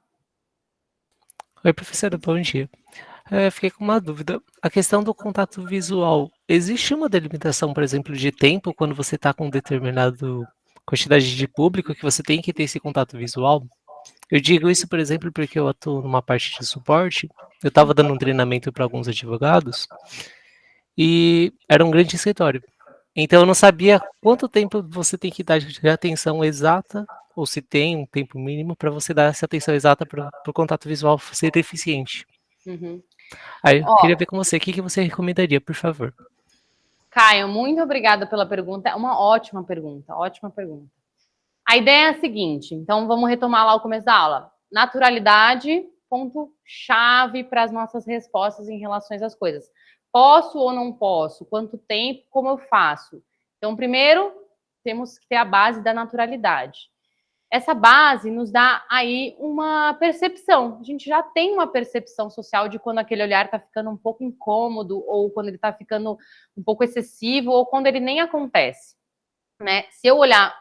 Oi, professora, bom dia. Fiquei com uma dúvida. A questão do contato visual, existe uma delimitação, por exemplo, de tempo quando você está com determinado quantidade de público que você tem que ter esse contato visual? Eu digo isso, por exemplo, porque eu atuo numa parte de suporte. Eu estava dando um treinamento para alguns advogados e era um grande escritório. Então eu não sabia quanto tempo você tem que dar de atenção exata, ou se tem um tempo mínimo para você dar essa atenção exata para o contato visual ser eficiente. Uhum. Aí eu queria ver com você, o que você recomendaria, por favor? Caio, muito obrigada pela pergunta. É uma ótima pergunta, ótima pergunta. A ideia é a seguinte, então vamos retomar lá o começo da aula. Naturalidade, ponto-chave para as nossas respostas em relação às coisas. Posso ou não posso? Quanto tempo? Como eu faço? Então, primeiro, temos que ter a base da naturalidade. Essa base nos dá aí uma percepção. A gente já tem uma percepção social de quando aquele olhar está ficando um pouco incômodo, ou quando ele está ficando um pouco excessivo, ou quando ele nem acontece, né? Se eu olhar,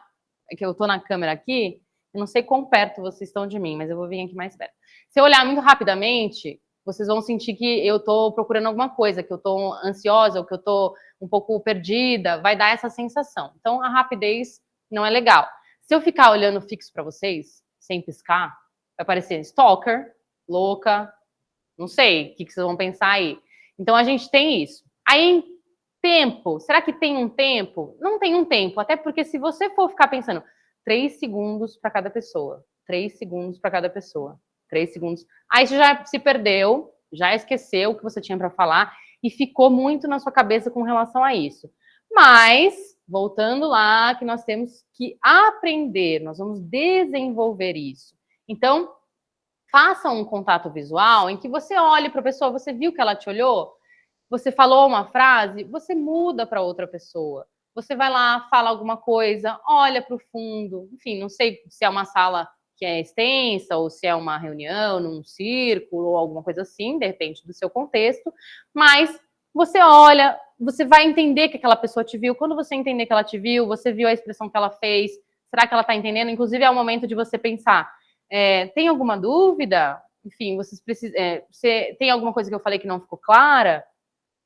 é que eu estou na câmera aqui, eu não sei quão perto vocês estão de mim, mas eu vou vir aqui mais perto. Se eu olhar muito rapidamente, vocês vão sentir que eu estou procurando alguma coisa, que eu estou ansiosa, ou que eu estou um pouco perdida, vai dar essa sensação. Então, a rapidez não é legal. Se eu ficar olhando fixo para vocês, sem piscar, vai parecer stalker, louca, não sei o que vocês vão pensar aí. Então, a gente tem isso. Aí, tempo, será que tem um tempo? Não tem um tempo, até porque se você for ficar pensando 3 segundos para cada pessoa, 3 segundos para cada pessoa, 3 segundos, aí você já se perdeu, já esqueceu o que você tinha para falar e ficou muito na sua cabeça com relação a isso. Mas, voltando lá, que nós temos que aprender, nós vamos desenvolver isso. Então, faça um contato visual em que você olhe para a pessoa, você viu que ela te olhou? Você falou uma frase, você muda para outra pessoa. Você vai lá, fala alguma coisa, olha para o fundo. Enfim, não sei se é uma sala que é extensa ou se é uma reunião, num círculo ou alguma coisa assim, de repente do seu contexto, mas você olha, você vai entender que aquela pessoa te viu. Quando você entender que ela te viu, você viu a expressão que ela fez, será que ela está entendendo? Inclusive é o momento de você pensar, tem alguma dúvida? Enfim, vocês precisam, você tem alguma coisa que eu falei que não ficou clara?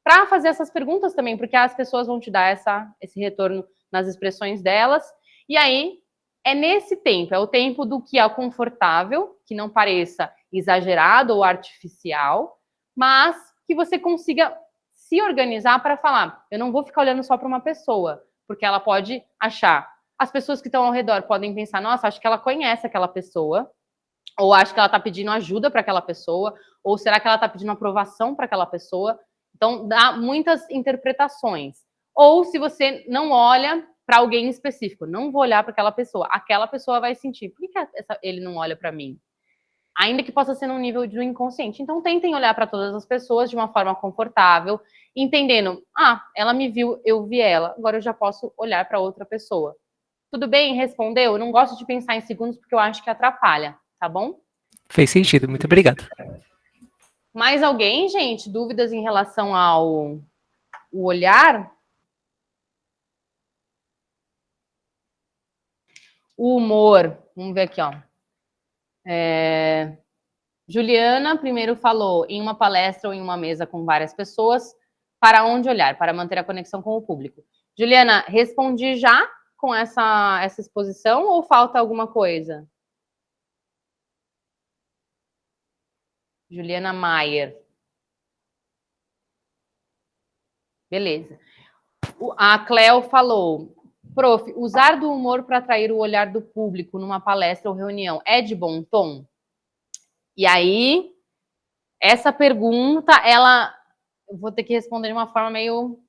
Para fazer essas perguntas também, porque as pessoas vão te dar esse retorno nas expressões delas. E aí, é nesse tempo, é o tempo do que é confortável, que não pareça exagerado ou artificial, mas que você consiga se organizar para falar, eu não vou ficar olhando só para uma pessoa, porque ela pode achar. As pessoas que estão ao redor podem pensar, nossa, acho que ela conhece aquela pessoa, ou acho que ela está pedindo ajuda para aquela pessoa, ou será que ela está pedindo aprovação para aquela pessoa? Então, dá muitas interpretações. Ou se você não olha para alguém específico, não vou olhar para aquela pessoa vai sentir, por que ele não olha para mim? Ainda que possa ser num nível do inconsciente. Então, tentem olhar para todas as pessoas de uma forma confortável, entendendo, ela me viu, eu vi ela, agora eu já posso olhar para outra pessoa. Tudo bem? Respondeu? Eu não gosto de pensar em segundos porque eu acho que atrapalha, tá bom? Fez sentido, muito obrigado. Mais alguém, gente? Dúvidas em relação ao olhar? O humor. Vamos ver aqui, ó. Juliana primeiro falou em uma palestra ou em uma mesa com várias pessoas, para onde olhar, para manter a conexão com o público. Juliana, respondi já com essa exposição ou falta alguma coisa? Juliana Maier. Beleza. A Cleo falou, prof, usar do humor para atrair o olhar do público numa palestra ou reunião é de bom tom? E aí, essa pergunta, eu vou ter que responder de uma forma meio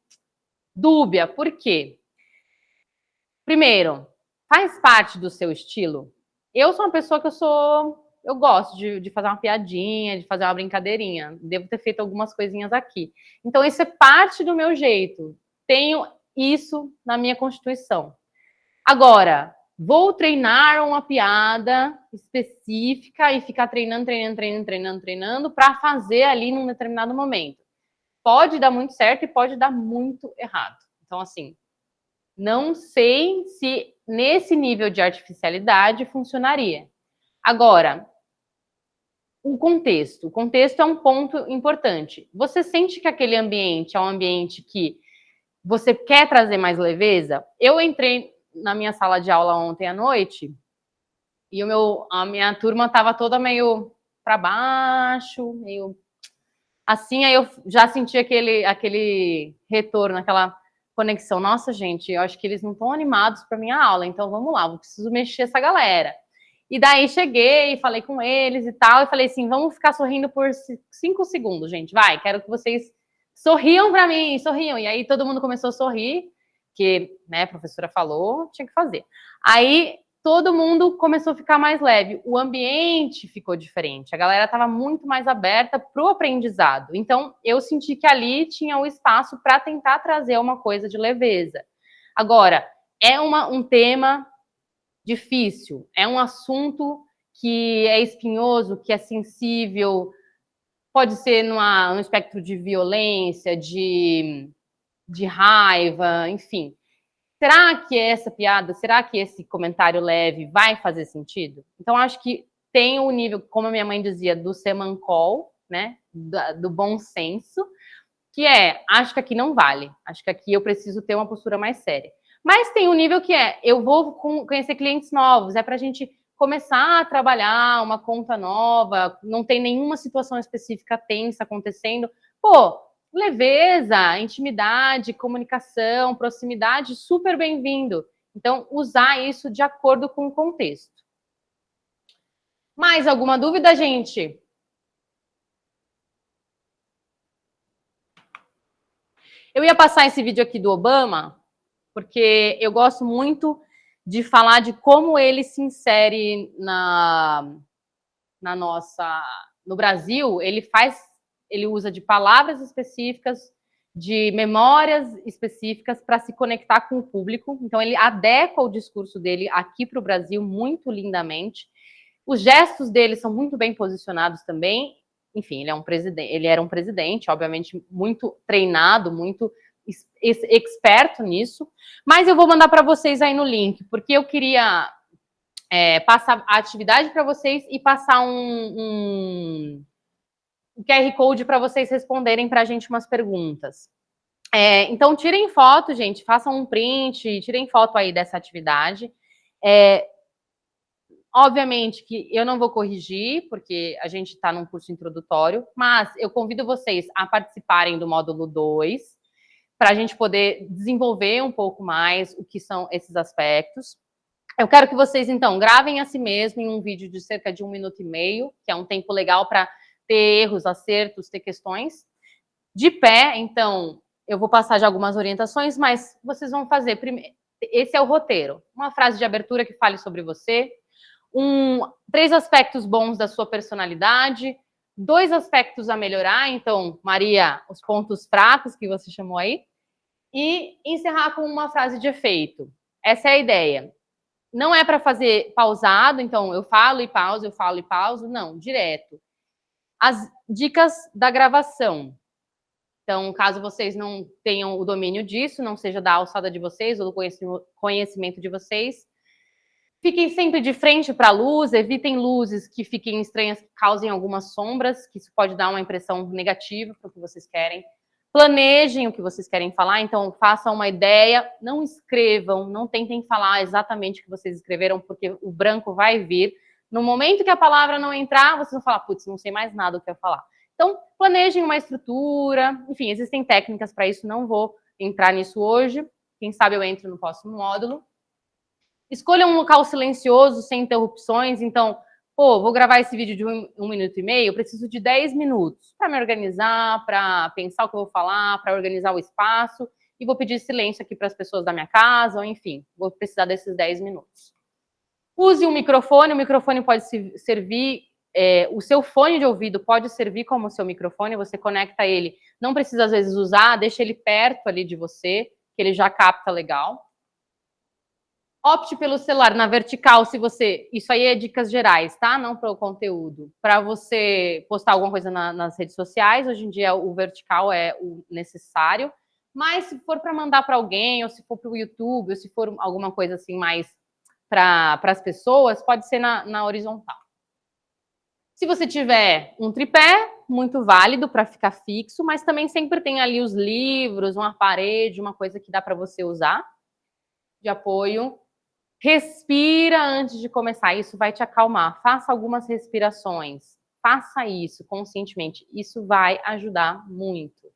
dúbia. Por quê? Primeiro, faz parte do seu estilo? Eu sou uma pessoa que eu gosto de fazer uma piadinha, de fazer uma brincadeirinha. Devo ter feito algumas coisinhas aqui. Então, isso é parte do meu jeito. Tenho isso na minha constituição. Agora, vou treinar uma piada específica e ficar treinando para fazer ali num determinado momento. Pode dar muito certo e pode dar muito errado. Então, assim, não sei se nesse nível de artificialidade funcionaria. Agora, o contexto. O contexto é um ponto importante. Você sente que aquele ambiente é um ambiente que você quer trazer mais leveza? Eu entrei na minha sala de aula ontem à noite e a minha turma estava toda meio para baixo, meio assim, aí eu já senti aquele retorno, aquela conexão. Nossa, gente, eu acho que eles não estão animados para minha aula, então vamos lá, eu preciso mexer essa galera. E daí cheguei, falei com eles e tal, e falei assim, vamos ficar sorrindo por 5 segundos, gente, vai, quero que vocês sorriam para mim, sorriam. E aí todo mundo começou a sorrir, que, né, a professora falou, tinha que fazer. Aí todo mundo começou a ficar mais leve, o ambiente ficou diferente, a galera estava muito mais aberta para o aprendizado. Então, eu senti que ali tinha o espaço para tentar trazer uma coisa de leveza. Agora, é um tema difícil, é um assunto que é espinhoso, que é sensível, pode ser no espectro de violência, de raiva, enfim. Será que essa piada, será que esse comentário leve vai fazer sentido? Então, acho que tem o nível, como a minha mãe dizia, do semancol, né? Do bom senso, que acho que aqui não vale. Acho que aqui eu preciso ter uma postura mais séria. Mas tem um nível que eu vou conhecer clientes novos, para a gente começar a trabalhar uma conta nova, não tem nenhuma situação específica tensa acontecendo. Pô, leveza, intimidade, comunicação, proximidade, super bem-vindo. Então, usar isso de acordo com o contexto. Mais alguma dúvida, gente? Eu ia passar esse vídeo aqui do Obama, porque eu gosto muito de falar de como ele se insere no Brasil. Ele usa de palavras específicas, de memórias específicas para se conectar com o público. Então, ele adequa o discurso dele aqui para o Brasil muito lindamente. Os gestos dele são muito bem posicionados também. Enfim, ele era um presidente, obviamente, muito treinado, muito experto nisso. Mas eu vou mandar para vocês aí no link, porque eu queria passar a atividade para vocês e passar um QR Code para vocês responderem para a gente umas perguntas. Então, tirem foto, gente, façam um print, tirem foto aí dessa atividade. Obviamente que eu não vou corrigir, porque a gente está num curso introdutório, mas eu convido vocês a participarem do módulo 2, para a gente poder desenvolver um pouco mais o que são esses aspectos. Eu quero que vocês, então, gravem a si mesmo em um vídeo de cerca de 1,5 minutos, que é um tempo legal para ter erros, acertos, ter questões. De pé, então, eu vou passar já algumas orientações, mas vocês vão fazer primeiro. Esse é o roteiro. Uma frase de abertura que fale sobre você, 3 aspectos bons da sua personalidade, 2 aspectos a melhorar, então, Maria, os pontos fracos que você chamou aí, e encerrar com uma frase de efeito. Essa é a ideia. Não é para fazer pausado, então eu falo e pauso, não, direto. As dicas da gravação. Então, caso vocês não tenham o domínio disso, não seja da alçada de vocês ou do conhecimento de vocês, fiquem sempre de frente para a luz, evitem luzes que fiquem estranhas, que causem algumas sombras, que isso pode dar uma impressão negativa para o que vocês querem Planejem o que vocês querem falar, então façam uma ideia, não escrevam, não tentem falar exatamente o que vocês escreveram, porque o branco vai vir. No momento que a palavra não entrar, vocês vão falar, putz, não sei mais nada o que eu falar. Então, planejem uma estrutura, enfim, existem técnicas para isso, não vou entrar nisso hoje. Quem sabe eu entro no próximo módulo. Escolha um local silencioso, sem interrupções, então... Pô, vou gravar esse vídeo de 1 minuto e meio, eu preciso de 10 minutos para me organizar, para pensar o que eu vou falar, para organizar o espaço, e vou pedir silêncio aqui para as pessoas da minha casa, ou enfim, vou precisar desses 10 minutos. Use o microfone pode servir, o seu fone de ouvido pode servir como seu microfone, você conecta ele, não precisa às vezes usar, deixa ele perto ali de você, que ele já capta legal. Opte pelo celular na vertical, se você... Isso aí é dicas gerais, tá? Não para o conteúdo. Para você postar alguma coisa nas redes sociais, hoje em dia o vertical é o necessário. Mas se for para mandar para alguém, ou se for para o YouTube, ou se for alguma coisa assim mais para as pessoas, pode ser na horizontal. Se você tiver um tripé, muito válido para ficar fixo, mas também sempre tem ali os livros, uma parede, uma coisa que dá para você usar de apoio. Respira antes de começar, isso vai te acalmar. Faça algumas respirações. Faça isso conscientemente. Isso vai ajudar muito.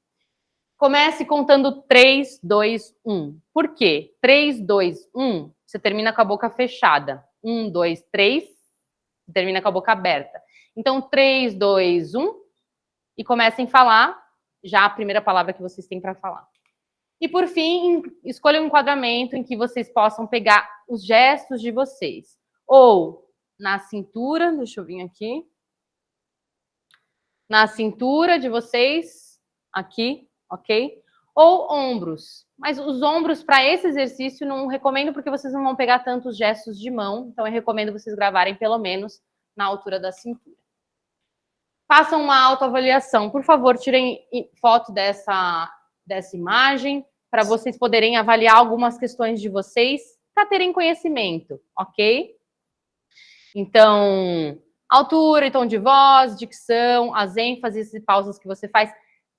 Comece contando 3, 2, 1. Por quê? 3, 2, 1, você termina com a boca fechada. 1, 2, 3, você termina com a boca aberta. Então, 3, 2, 1, e comecem a falar já a primeira palavra que vocês têm para falar. E, por fim, escolha um enquadramento em que vocês possam pegar os gestos de vocês. Ou na cintura, deixa eu vir aqui. Na cintura de vocês, aqui, ok? Ou ombros. Mas os ombros, para esse exercício, não recomendo porque vocês não vão pegar tantos gestos de mão. Então, eu recomendo vocês gravarem pelo menos na altura da cintura. Façam uma autoavaliação. Por favor, tirem foto dessa imagem, para vocês poderem avaliar algumas questões de vocês, para terem conhecimento, ok? Então, altura e tom de voz, dicção, as ênfases e pausas que você faz.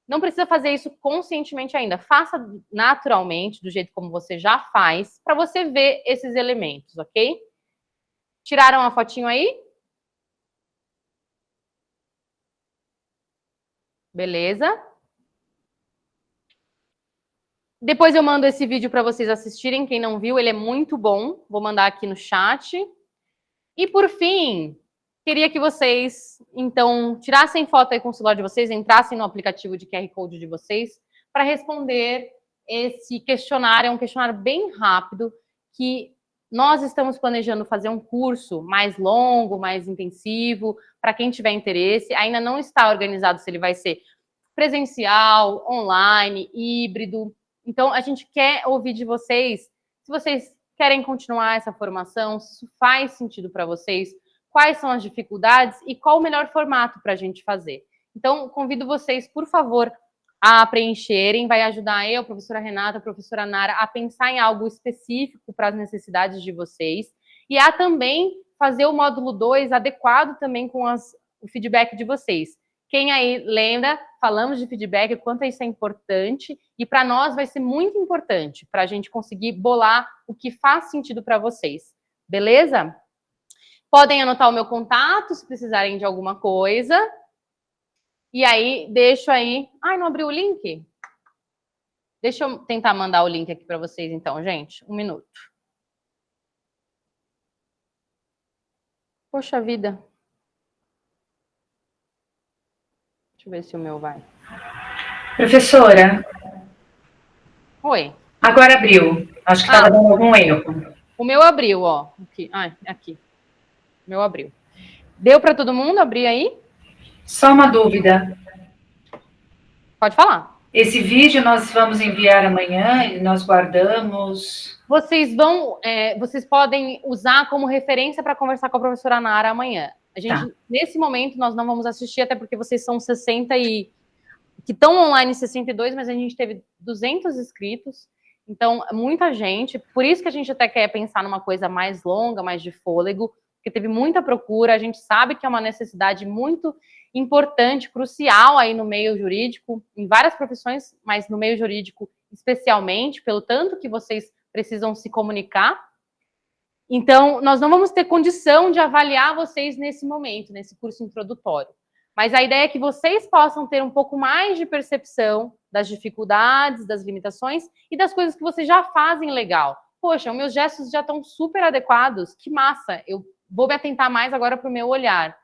Não precisa fazer isso conscientemente ainda. Faça naturalmente, do jeito como você já faz, para você ver esses elementos, ok? Tiraram a fotinho aí? Beleza? Depois eu mando esse vídeo para vocês assistirem. Quem não viu, ele é muito bom. Vou mandar aqui no chat. E, por fim, queria que vocês, então, tirassem foto aí com o celular de vocês, entrassem no aplicativo de QR Code de vocês para responder esse questionário. É um questionário bem rápido que nós estamos planejando fazer um curso mais longo, mais intensivo, para quem tiver interesse. Ainda não está organizado se ele vai ser presencial, online, híbrido. Então, a gente quer ouvir de vocês, se vocês querem continuar essa formação, se isso faz sentido para vocês, quais são as dificuldades e qual o melhor formato para a gente fazer. Então, convido vocês, por favor, a preencherem, vai ajudar eu, a professora Renata, a professora Nara, a pensar em algo específico para as necessidades de vocês e a também fazer o módulo 2 adequado também com o feedback de vocês. Quem aí lembra, falamos de feedback, o quanto isso é importante, e para nós vai ser muito importante, para a gente conseguir bolar o que faz sentido para vocês. Beleza? Podem anotar o meu contato, se precisarem de alguma coisa. E aí, deixo aí... Ai, não abriu o link? Deixa eu tentar mandar o link aqui para vocês, então, gente. 1 minuto. Poxa vida. Deixa eu ver se o meu vai. Professora. Oi. Agora abriu. Acho que estava dando algum erro. O meu abriu, ó. Aqui. Ah, aqui. O meu abriu. Deu para todo mundo abrir aí? Só uma dúvida. Pode falar. Esse vídeo nós vamos enviar amanhã e nós guardamos... Vocês podem usar como referência para conversar com a professora Nara amanhã. A gente, nesse momento, nós não vamos assistir, até porque vocês são 60 e... que estão online 62, mas a gente teve 200 inscritos. Então, muita gente. Por isso que a gente até quer pensar numa coisa mais longa, mais de fôlego, porque teve muita procura. A gente sabe que é uma necessidade muito importante, crucial aí no meio jurídico, em várias profissões, mas no meio jurídico especialmente, pelo tanto que vocês precisam se comunicar. Então, nós não vamos ter condição de avaliar vocês nesse momento, nesse curso introdutório. Mas a ideia é que vocês possam ter um pouco mais de percepção das dificuldades, das limitações e das coisas que vocês já fazem legal. Poxa, os meus gestos já estão super adequados, que massa, eu vou me atentar mais agora para o meu olhar.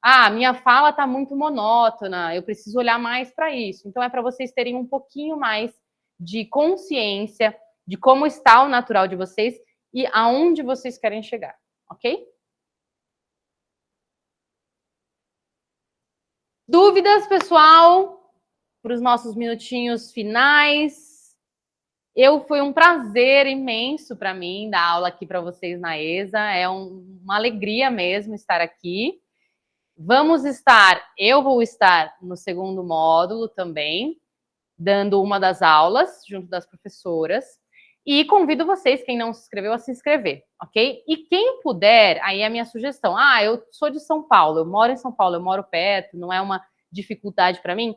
Ah, minha fala está muito monótona, eu preciso olhar mais para isso. Então, é para vocês terem um pouquinho mais de consciência de como está o natural de vocês e aonde vocês querem chegar, ok? Dúvidas, pessoal, para os nossos minutinhos finais? Foi um prazer imenso para mim dar aula aqui para vocês na ESA, é uma alegria mesmo estar aqui. Eu vou estar no segundo módulo também, dando uma das aulas junto das professoras. E convido vocês, quem não se inscreveu, a se inscrever, ok? E quem puder, aí é a minha sugestão. Ah, eu sou de São Paulo, eu moro em São Paulo, eu moro perto, não é uma dificuldade para mim.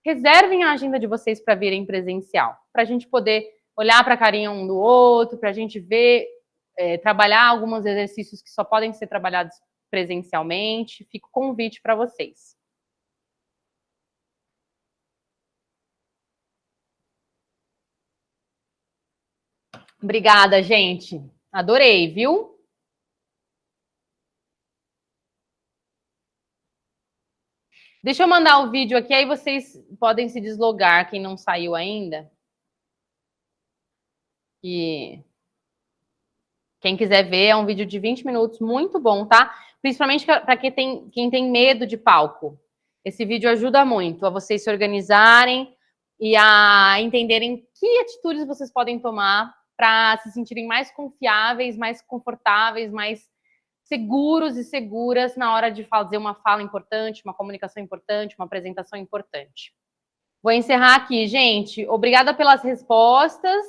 Reservem a agenda de vocês para virem presencial, para a gente poder olhar para a carinha um do outro, para a gente ver, trabalhar alguns exercícios que só podem ser trabalhados presencialmente. Fica o convite para vocês. Obrigada, gente. Adorei, viu? Deixa eu mandar o vídeo aqui, aí vocês podem se deslogar, quem não saiu ainda. E quem quiser ver, é um vídeo de 20 minutos, muito bom, tá? Principalmente para quem tem medo de palco. Esse vídeo ajuda muito a vocês se organizarem e a entenderem que atitudes vocês podem tomar para se sentirem mais confiáveis, mais confortáveis, mais seguros e seguras na hora de fazer uma fala importante, uma comunicação importante, uma apresentação importante. Vou encerrar aqui, gente. Obrigada pelas respostas.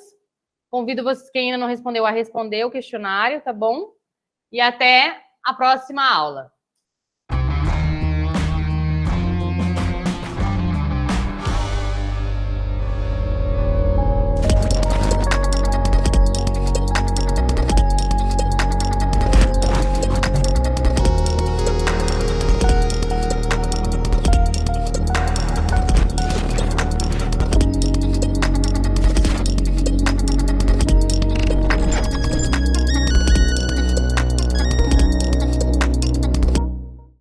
Convido vocês, quem ainda não respondeu, a responder o questionário, tá bom? E até a próxima aula.